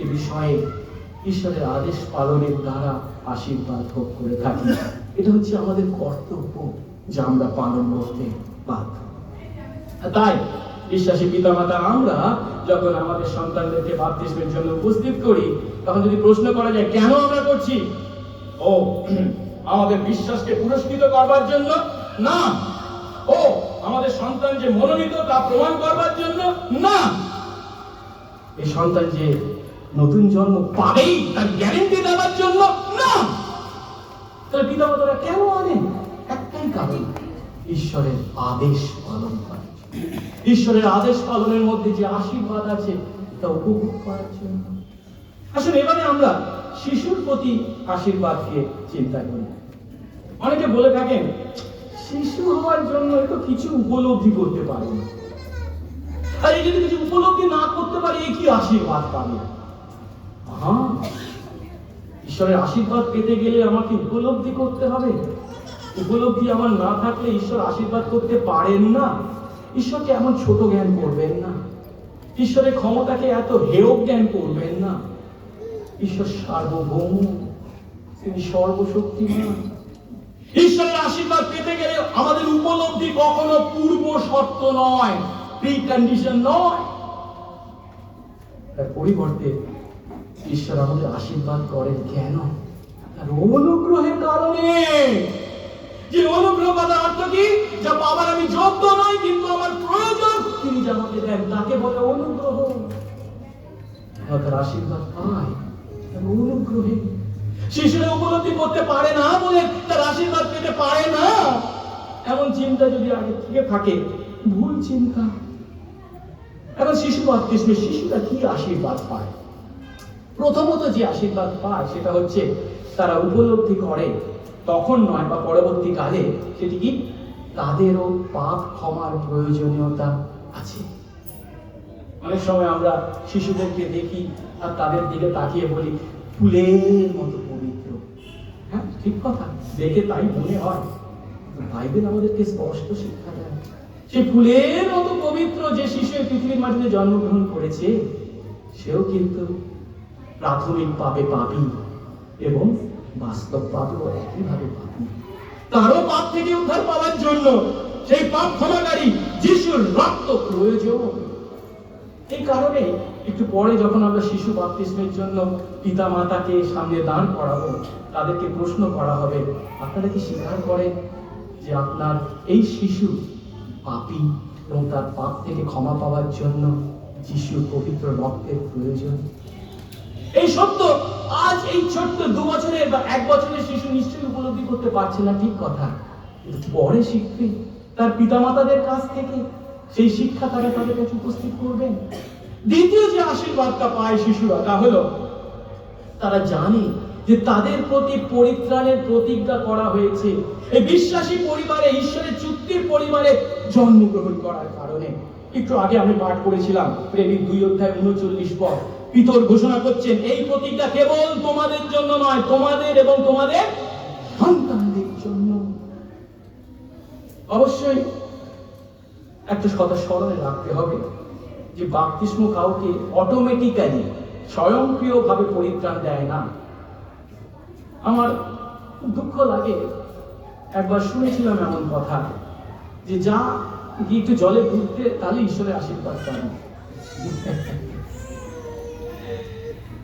A: এ বিষয়ে ঈশ্বরের আদেশ পালনের দ্বারা আশীর্বাদ ভোগ করে থাকি। এটা হচ্ছে আমাদের কর্তব্য, যা আমরা পালন করতে বাধ্য। তাই বিশ্বাসী পিতামাতা আমরা যখন আমাদের সন্তানদেরকে বাপ্তিস্মের জন্য উপস্থিত করি, তখন যদি প্রশ্ন করা যায় কেন আমরা করছি, ও আমাদের বিশ্বাসকে পুরস্কৃত করবার জন্য না, ও আমাদের সন্তান যে মনোনীত তা প্রমাণ করবার জন্য না, এই সন্তান যে নতুন জন্ম পাবেই তার গ্যারেন্টি দেওয়ার জন্য না। তাহলে পিতামাতারা কেন আনেন? একটাই কারণ, ঈশ্বরের আদেশ পালন করার জন্য। ঈশ্বরের আদেশ পালনের মধ্যে যে আশীর্বাদ আছে তা উপভোগ করার জন্য। আসলে এবারে আমরা শিশুর প্রতি আশীর্বাদকে চিন্তা করি। অনেকে বলে থাকেন, শিশু হওয়ার জন্য তো কিছু উপলব্ধি করতে পারে না, আর এই যদি কিছু উপলব্ধি না করতে পারে, এই কি আশীর্বাদ পাবে? হ্যাঁ, ঈশ্বরের আশীর্বাদ পেতে গেলে আমাকে উপলব্ধি করতে হবে। উপলব্ধি আমার না থাকলে ঈশ্বর আশীর্বাদ করতে পারেন না। ঈশ্বরকে এমন ছোট জ্ঞান করবেন না, ঈশ্বরের ক্ষমতাকে এত হেয় জ্ঞান করবেন না। ঈশ্বর সার্বভৌম, তিনি সর্বশক্তিমান। ঈশ্বরের আশীর্বাদ পেতে গেলে আমাদের উপলব্ধি কখনো পূর্ব শর্ত নয়, প্রি কন্ডিশন নয়। তার পরিবর্তে ঈশ্বর আমাদের আশীর্বাদ করেন কেন? তার অনুগ্রহের কারণে। যে অনুগ্রহ কথার অর্থ কি? যা পাবার আমি যোগ্য নই, কিন্তু আমার প্রয়োজন তিনি যা আমাকে দেন, তাকে বলে অনুগ্রহ। তার আশীর্বাদ পায় তার অনুগ্রহে। শিশুরা উপলব্ধি করতে পারে না বলে তার আশীর্বাদ পেতে পারে না, এমন চিন্তা যদি আগে থেকে থাকে, ভুল চিন্তা। এখন শিশু বাপ্তিস্মে শিশুরা কি আশীর্বাদ পায়? প্রথমত যে আশীর্বাদ পায় সেটা হচ্ছে তারা উপলব্ধি করে, তখন নয় বা পরবর্তীকালে, সেটি কি? তাদেরও পাপ ক্ষমার প্রয়োজনীয়তা আছে। অনেক সময় আমরা শিশুদেরকে দেখি আর তাদের দিকে তাকিয়ে বলি, ফুলের মতো পবিত্র। হ্যাঁ, ঠিক কথা, দেখে তাই মনে হয়। বাইবেল আমাদেরকে স্পষ্ট শিক্ষা দেয়, সেই ফুলের মতো পবিত্র যে শিশু পৃথিবীর মাটিতে জন্মগ্রহণ করেছে, সেও কিন্তু প্রাথমিক পাপে পাপী এবং বাস্তব পাপেও একইভাবে পাপী। তারও পাপ থেকে উদ্ধার পাওয়ার জন্য সেই পাপ ক্ষমাকারী যিশুর রক্ত প্রয়োজন। এই কারণে একটু পরে যখন আমরা শিশু বাপ্তিস্মের জন্য পিতা মাতাকে সামনে দাঁড় করাবো, তাদেরকে প্রশ্ন করা হবে, আপনারা কি স্বীকার করেন যে আপনার এই শিশু পাপী এবং তার পাপ থেকে ক্ষমা পাওয়ার জন্য যিশুর পবিত্র রক্তের প্রয়োজন? এই সত্য আজ এই ছোট্ট 2 বছরের বা 1 বছরের শিশু নিশ্চয়ই উপলব্ধি করতে পারছে না, ঠিক কথা, কিন্তু পরে শিখবে তার পিতামাতাদের কাছ থেকে। সেই শিক্ষা তারা তাদের কাছে উপস্থিত করবেন। দ্বিতীয় যে আশীর্বাদটা পায় শিশুরা, তা হলো তারা জানে যে তাদের প্রতি পরিত্রাণের প্রতিজ্ঞা করা হয়েছে এই বিশ্বাসী পরিবারে, ঈশ্বরের চুক্তির পরিবারে জন্মগ্রহণ করার কারণে। একটু আগে আমি পাঠ করেছিলাম প্রেরিত 2:39 পদ। পিতর ঘোষণা করছেন, এই প্রতিজ্ঞা কেবল তোমাদের জন্য নয়, তোমাদের এবং তোমাদের সন্তানদের জন্য। অবশ্যই একটা কথা স্মরণে রাখতে হবে যে বাপ্তিস্ম কাউকে অটোমেটিক্যালি স্বয়ংক্রিয়ভাবে পরিত্রাণ দেয় না। আমার দুঃখ লাগে, একবার শুনেছিলাম এমন কথা যে যা গিয়ে একটু জলে ডুবতে তাহলে ঈশ্বরের আশীর্বাদ পাবে।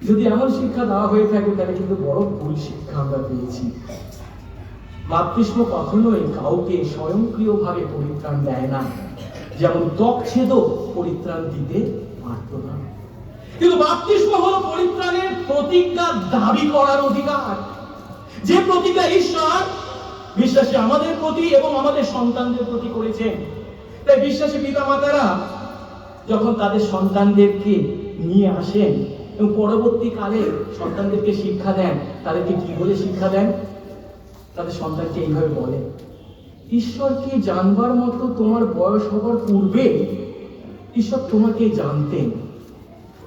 A: যদি এমন শিক্ষা দেওয়া হয়ে থাকে তাহলে কিন্তু বড় ভুল শিক্ষা আমরা পেয়েছি। বাপ্তিস্ম কখনোই কাউকে স্বয়ংক্রিয়ভাবে পরিত্রাণ দেয় না, যেমন ত্বকছেদও পরিত্রাণ দিতে পারত না। কিন্তু বাপ্তিস্ম হলো পরিত্রাণের প্রতিজ্ঞা দাবি করার অধিকার, যে প্রতিজ্ঞা ঈশ্বর বিশ্বাসী আমাদের প্রতি এবং আমাদের সন্তানদের প্রতি করেছেন। তাই বিশ্বাসী পিতামাতারা যখন তাদের সন্তানদেরকে নিয়ে আসেন এবং পরবর্তীকালে সন্তানদেরকে শিক্ষা দেন, তাদেরকে কি বলে শিক্ষা দেন? তাদের সন্তানকে এইভাবে বলে, ঈশ্বরকে জানবার মতো তোমার বয়স হবার পূর্বে ঈশ্বর তোমাকে জানতেন,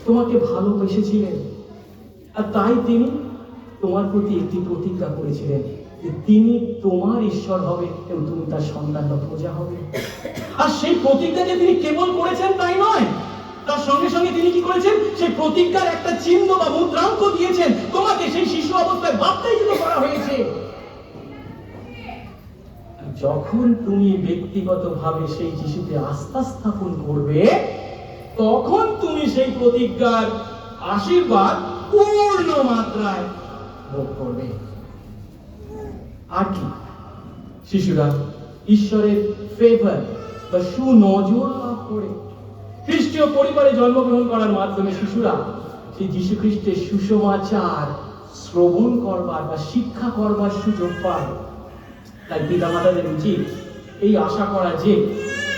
A: তোমাকে ভালোবেসেছিলেন, আর তাই তিনি তোমার প্রতি একটি প্রতিজ্ঞা করেছিলেন যে তিনি তোমার ঈশ্বর হবে এবং তুমি তার সন্তান বা প্রজা হবে। আর সেই প্রতিজ্ঞা যে তিনি কেবল করেছেন তাই নয়, তার সঙ্গে সঙ্গে তিনি কি করেছেন? সেই প্রতিজ্ঞার একটা চিহ্ন বা মুদ্রাঙ্ক দিয়েছেন। তোমাকে সেই শিশু অবস্থায় বাপ্তাইজিত করা হয়েছে। যখন তুমি ব্যক্তিগতভাবে সেই শিশুতে আস্থা স্থাপন করবে, তখন তুমি সেই প্রতিজ্ঞার আশীর্বাদ পূর্ণ মাত্রায় ভোগ করবে। আর কি? শিশুরা ঈশ্বরের ফেভার বা সুনজর লাভ করে। খ্রিস্টীয় পরিবারে জন্মগ্রহণ করার মাধ্যমে শিশুরা সেই যীশু খ্রিস্টের সুসমাচার শ্রবণ করবার বা শিক্ষা করবার সুযোগ পায়। তাই পিতামাতাদের উচিত এই আশা করা যে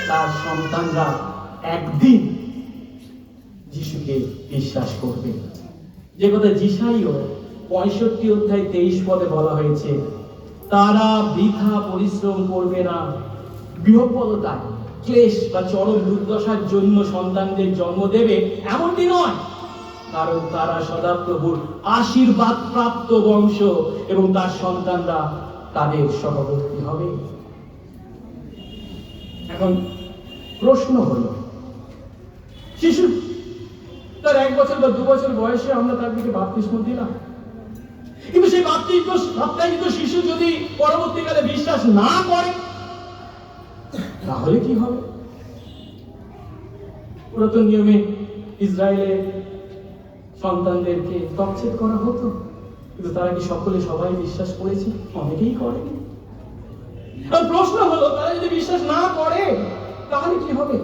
A: তার সন্তানরা একদিন যিশুকে বিশ্বাস করবে। যে কথা যিশাইও 65:23 পদে বলা হয়েছে, তারা বৃথা পরিশ্রম করবে না, বিহ্বলতায়, ক্লেশ বা চরম দুর্দশার জন্য সন্তানদের জন্ম দেবে, এমনটি নয়, কারণ তারা সদাপ্রভুর আশীর্বাদ প্রাপ্ত বংশ এবং তার সন্তানরা তাদের সহবর্তী হবে। এখন প্রশ্ন হলো, শিশু তার 1 বছর বা 2 বছর বয়সে আমরা তার দিকে বাপ্তিস্ম দিলাম, কিন্তু সেই বাপ্তাইজিত শিশু যদি পরবর্তীকালে বিশ্বাস না করে তাহলে কি হবে? পুরাতন নিয়মে ইসরায়েলের সন্তানদেরকে ত্বকচ্ছেদ করা হতো, কিন্তু তারা কি সকলে সবাই বিশ্বাস করেছে? অনেকেই করেনি। প্রশ্ন হলো, তারা যদি বিশ্বাস না করে তাহলে কি হবে?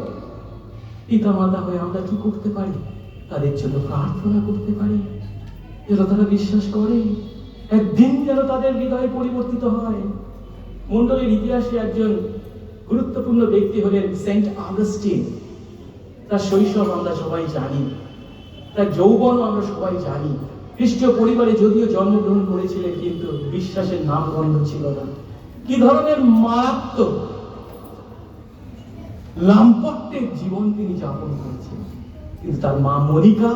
A: পিতা মাতা হয়ে আমরা কি করতে পারি? তাদের জন্য প্রার্থনা করতে পারি যেন তারা বিশ্বাস করে, একদিন যেন তাদের হৃদয় পরিবর্তিত হয়। মন্ডলের ইতিহাসে একজন গুরুত্বপূর্ণ ব্যক্তি হলেন সেন্ট আগস্টিন। তার শৈশব আমরা সবাই জানি, তার যৌবন আমরা সবাই জানি। খ্রিস্টীয় পরিবারে যদিও জন্মগ্রহণ করেছিলেন, কিন্তু বিশ্বাসের নামগন্ধ ছিল না। কি ধরনের মারাত্মক লাম্পট্যের জীবন তিনি যাপন করেছেন। কিন্তু তার মা মনিকা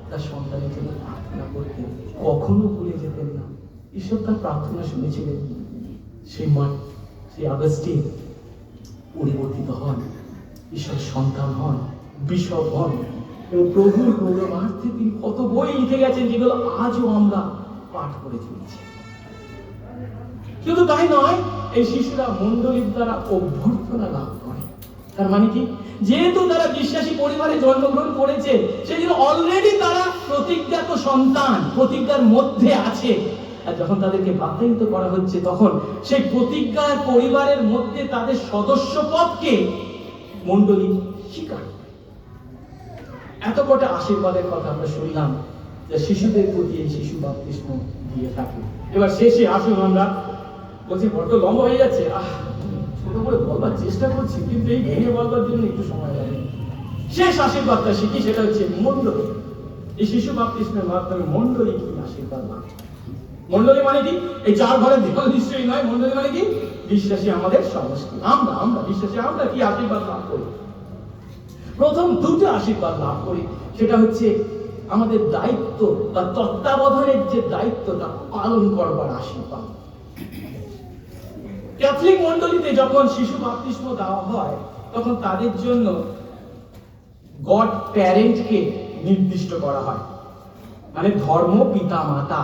A: তার সন্তানের জন্য প্রার্থনা করতেন, কখনো ভুলে যেতেন না। ঈশ্বর তার প্রার্থনা শুনেছিলেন। সেই আগস্টিন পরিবর্তিত হন, ঈশ্বর সন্তান হন, বিশপ হন এবং প্রভুর গৌরবার্থে তিনি কত বই লিখে গেছেন, যেগুলো আজও আমরা পাঠ করে চলেছি। শুধু তাই নয়, এই শিশুরা মণ্ডলীর দ্বারা অভ্যর্থনা লাভ করে। তার মানে কি? যেহেতু তারা বিশ্বাসী পরিবারে জন্মগ্রহণ করেছে, সেজন্য অলরেডি তারা প্রতিজ্ঞাত সন্তান, প্রতিজ্ঞার মধ্যে আছে। আর যখন তাদেরকে বাপ্তায়িত করা হচ্ছে, তখন সেই প্রতিজ্ঞার পরিবারের মধ্যে তাদের সদস্য পদকে মণ্ডলী স্বীকার। এত কটা আশীর্বাদের কথা আমরা শুনলাম, যা শিশুদের প্রতি এই শিশু বাপ্তিস্ম দিয়ে থাকে। এবার শেষে আসুন আমরা, বলছি বড্ড লম্বা হয়ে যাচ্ছে, ছোট করে বলবার চেষ্টা করছি, কিন্তু এই ভেঙে বলবার জন্য একটু সময় লাগে। শেষ আশীর্বাদটা শিখি, সেটা হচ্ছে মণ্ডলী। এই শিশু বাপ্তিস্মের মাধ্যমে মণ্ডলী কি আশীর্বাদ লাভ। মণ্ডলী মানে কি? এই চার ঘরের দেওয়াল নিশ্চয়ই নয়। মণ্ডলী মানে কি? বিশ্বাসী আমাদের সমষ্টি। আমরা বিশ্বাসী, আমরা কি আশীর্বাদ লাভ করি? প্রথম দুটো আশীর্বাদ লাভ করি, সেটা হচ্ছে আমাদের দায়িত্ব বা তত্ত্বাবধানের যে দায়িত্বটা পালন করবার আশীর্বাদ। ক্যাথলিক মণ্ডলীতে যখন শিশু বাপ্তিস্ম দেওয়া হয়, তখন তাদের জন্য গড প্যারেন্টকে নির্দিষ্ট করা হয়, মানে ধর্ম পিতা মাতা,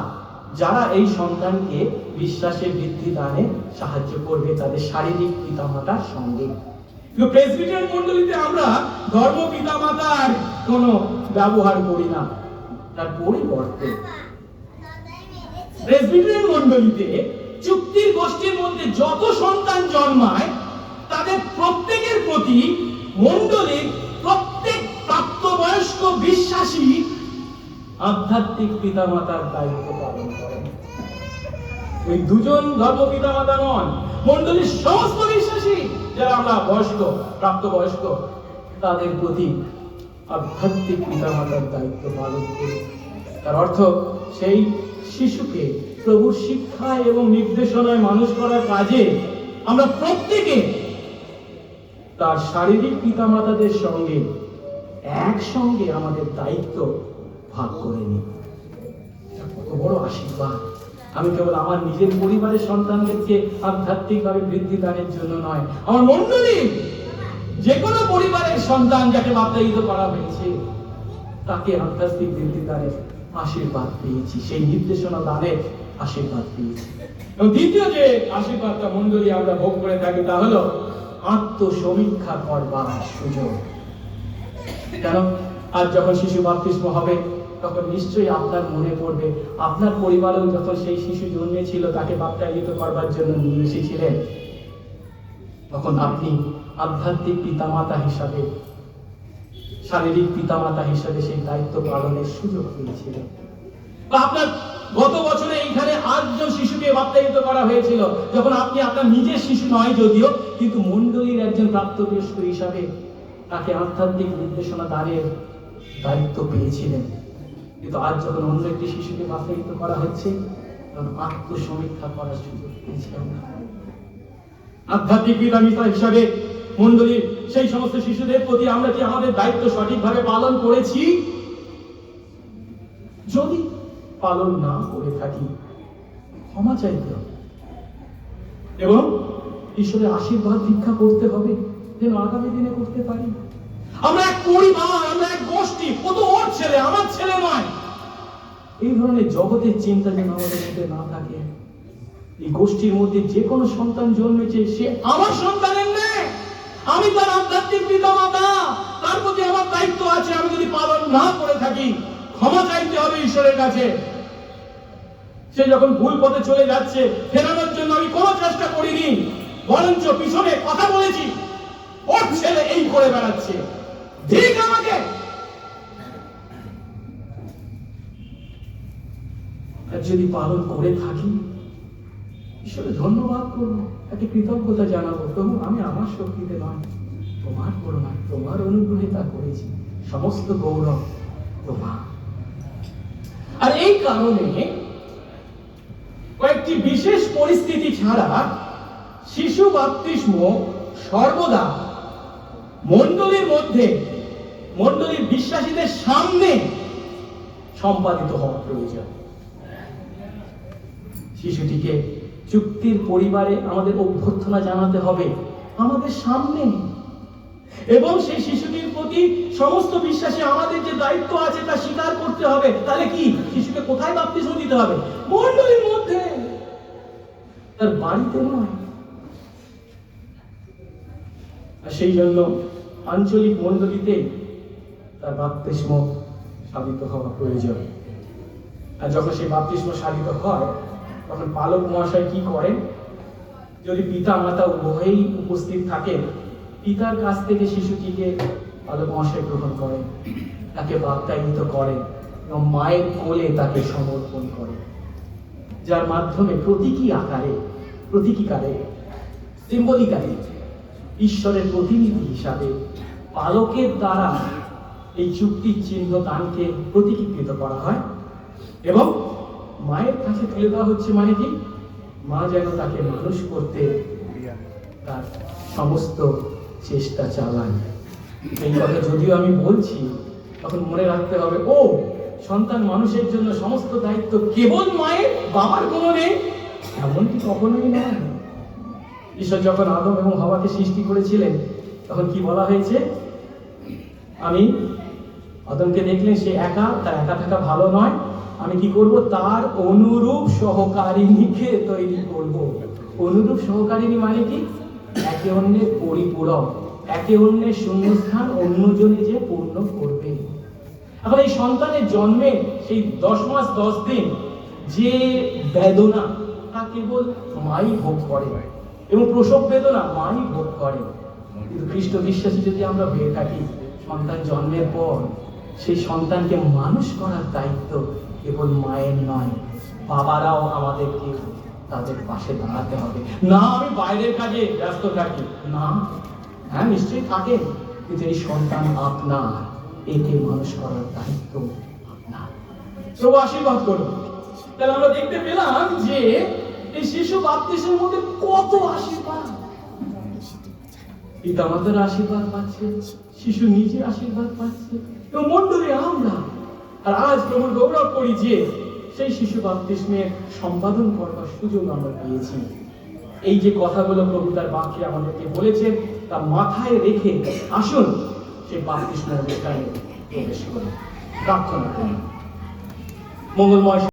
A: যারা এই সন্তানকে বিশ্বাসে বৃদ্ধি দানে সাহায্য করবে তাদের শারীরিক পিতা মাতার সঙ্গে। কিন্তু প্রেসবিটারিয়ান মণ্ডলীতে আমরা ধর্ম পিতা মাতার কোনো ব্যবহার করি না, তার পরিবর্তে প্রেসবিটারিয়ান মণ্ডলীতে চুক্তির গোষ্ঠীর মধ্যে যত সন্তান জন্মায় তাদের প্রত্যেকের প্রতি মণ্ডলীর প্রত্যেক প্রাপ্তবয়স্ক বিশ্বাসী আধ্যাত্মিক পিতামাতার দায়িত্ব পালন করেন। ওই দুজন ধর্ম পিতামাতা নন, মণ্ডলীর সমস্ত বিশ্বাসী যারা আমরা বয়স্ক, প্রাপ্তবয়স্ক, তাদের প্রতি আধ্যাত্মিক পিতামাতার দায়িত্ব পালন করি। তার অর্থ সেই শিশুকে প্রভুর শিক্ষায় এবং নির্দেশনায় মানুষ করার কাজে আমরা প্রত্যেকে তার শারীরিক পিতামাতাদের সঙ্গে একসঙ্গে আমাদের দায়িত্ব ভাগ করে নিই। কত বড় আশীর্বাদ! আমি কেবল আমার নিজের পরিবারের সন্তানদেরকে আধ্যাত্মিকভাবে বৃদ্ধি দানের জন্য নয়, আমার মণ্ডলী যে কোনো পরিবারের সন্তান যাকে বাপ্তায়িত করা হয়েছে তাকে আধ্যাত্মিক বৃদ্ধি দানের আশীর্বাদ পেয়েছি, সেই নির্দেশনা দানের আশীর্বাদ পেয়েছি। এবং দ্বিতীয় যে আশীর্বাদটা মণ্ডলী আমরা ভোগ করে থাকি তা হলো আত্মসমীক্ষা করবার সুযোগ। কেন? আজ যখন শিশু বাপ্তিস্ম হবে তখন নিশ্চয়ই আপনার মনে পড়বে আপনার পরিবারেও যখন সেই শিশু জন্মেছিল তাকে বাপ্তায়িত করবার জন্য নিয়ে এসেছিলেন, তখন আপনি আধ্যাত্মিক পিতামাতা হিসাবে, শারীরিক পিতামাতা হিসাবে সেই দায়িত্ব পালনের সুযোগ পেয়েছিলেন। বা আপনার গত বছরে এইখানে 8 জন শিশুকে বাপ্তায়িত করা হয়েছিল, যখন আপনি আপনার নিজের শিশু নয় যদিও, কিন্তু মণ্ডলীর একজন প্রাপ্তবয়স্ক হিসাবে তাকে আধ্যাত্মিক নির্দেশনা দানের দায়িত্ব পেয়েছিলেন। কিন্তু আজ যখন অন্য একটি শিশুকে বাপ্তায়িত করা হচ্ছে তখন আত্মসমীক্ষা করার সুযোগ পেয়েছিলেন। আধ্যাত্মিক পিতামাতা হিসাবে মণ্ডলীর সেই সমস্ত শিশুদের প্রতি আমরা কি আমাদের দায়িত্ব সঠিকভাবে পালন করেছি? যদি পালন না করে থাকি ক্ষমা চাইতে হবে এবং ঈশ্বরের আশীর্বাদ ভিক্ষা করতে হবে যেন আগামী দিনে করতে পারি। আমরা এক পরিবার, আমরা এক গোষ্ঠী, ও তো ওর ছেলে, আমার ছেলে নয়, এই ধরনের জগতের চিন্তা যেন আমাদের মধ্যে না থাকে। এই গোষ্ঠীর মধ্যে যে কোনো সন্তান জন্মেছে সে আমার সন্তানের নেই, আমি তার আধ্যাত্মিক পিতামাতা, তার প্রতি আমার দায়িত্ব আছে। আমি যদি পালন না করে থাকি ক্ষমা চাইতে হবে ঈশ্বরের কাছে। সে যখন ভুল পথে চলে যাচ্ছে ফেরানোর জন্য আমি কোনো চেষ্টা করিনি, বরঞ্চ পিছনে কথা বলেছি, ওর ছেলে এই করে বেড়াচ্ছে, ঠিক আমাকে। যদি পালন করে থাকি ঈশ্বরে ধন্যবাদ করবো, তাকে কৃতজ্ঞতা জানাবো, প্রভু আমি আমার শক্তিতে নয়, তোমার করুণা, তোমার অনুগ্রহে তা করেছি, সমস্ত গৌরব তোমার। আর এই কারণে কয়েকটি বিশেষ পরিস্থিতি ছাড়া শিশু বাপ্তিস্ম সর্বদা মণ্ডলীর মধ্যে, মণ্ডলীর বিশ্বাসীদের সামনে সম্পাদিত হওয়া প্রয়োজন। শিশুটিকে চুক্তির পরিবারে আমাদের অভ্যর্থনা জানাতে হবে আমাদের সামনে, এবং সেই শিশুটির প্রতি সমস্ত বিশ্বাসী আমাদের যে দায়িত্ব আছে তা স্বীকার করতে হবে। তাহলে কি শিশুকে কোথায় বাপ্তিস্ম দিতে হবে? মণ্ডলীর মধ্যে, তার বাড়িতে নয়। আর সেই জন্য আঞ্চলিক মণ্ডলীতে তার বাপ্তিস্ম সাধিত হওয়া প্রয়োজন। আর যখন সেই বাপ্তিস্ম সাধিত হয় তখন পালক মহাশয় কি করেন? যদি পিতা মাতা উভয়েই উপস্থিত থাকে, পিতার কাছ থেকে শিশুটিকে পালক মহাশয় গ্রহণ করেন, তাকে বাপ্তায়িত করেন এবং মায়ের কোলে তাকে সমর্পণ করে, যার মাধ্যমে প্রতীকীকারে সিম্বলিক্যালি ঈশ্বরের প্রতিনিধি হিসাবে পালকের দ্বারা এই চুক্তির চিহ্ন দানকে প্রতীকীকৃত করা হয় এবং মায়ের কাছে তুলে দেওয়া হচ্ছে। মানে কি? মা যেন তাকে মানুষ করতে তার সমস্ত চেষ্টা চালান। এই কথা যদিও আমি বলছি, তখন মনে রাখতে হবে, ও সন্তান মানুষের জন্য সমস্ত দায়িত্ব কেবল মায়ের, বাবার কোনো নেই, এমনকি কখনোই নয়। ঈশ্বর যখন আদম এবং হাওয়াকে সৃষ্টি করেছিলেন, তখন কি বলা হয়েছে? আমি আদমকে দেখলেন সে একা, তার একা থাকা ভালো নয়, আমি কি করব? তার অনুরূপ সহকারিণীকে তৈরি করব। অনুরূপ সহকারিণী মানে কি? একে অন্যের পরিপূরক, একে অন্যের শূন্যস্থান অন্যজনে যে পূর্ণ করবে। এখন এই সন্তানের জন্মে সেই 10 মাস 10 দিন যে বেদনা, তা কেবল মাই ভোগ করে এবং প্রসব বেদনা মাই ভোগ করে। কিন্তু খ্রিস্ট বিশ্বাসী যদি আমরা হয়ে থাকি, সন্তান জন্মের পর সেই সন্তানকে মানুষ করার দায়িত্ব কেবল মায়ের নয়, বাবারাও আমাদেরকে তাদের পাশে দাঁড়াতে হবে। না আমি বাইরের কাজে ব্যস্ত থাকি, না, হ্যাঁ নিশ্চয়ই থাকেন, কিন্তু এই সন্তান আপনার, একে মানুষ করার দায়িত্ব আপনার। প্রভু আশীর্বাদ করুন। তাহলে আমরা দেখতে পেলাম যে এই শিশু বাপ্তিস্মের মধ্যে কত আশীর্বাদ। পিতামাতার আশীর্বাদ পাচ্ছে, শিশু নিজে আশীর্বাদ পাচ্ছে এবং মণ্ডলী আমরা। আর আজ প্রভুর গৌরব করি যে সেই শিশু বাপ্তিস্মের সম্পাদন করবার সুযোগ আমরা পেয়েছি। এই যে কথাগুলো প্রভু তার বাক্যে আমাদেরকে বলেছেন, তা মাথায় রেখে আসুন সেই বাপ্তিস্ম অনুষ্ঠানে প্রবেশ করি। প্রার্থনা করি। মঙ্গলময়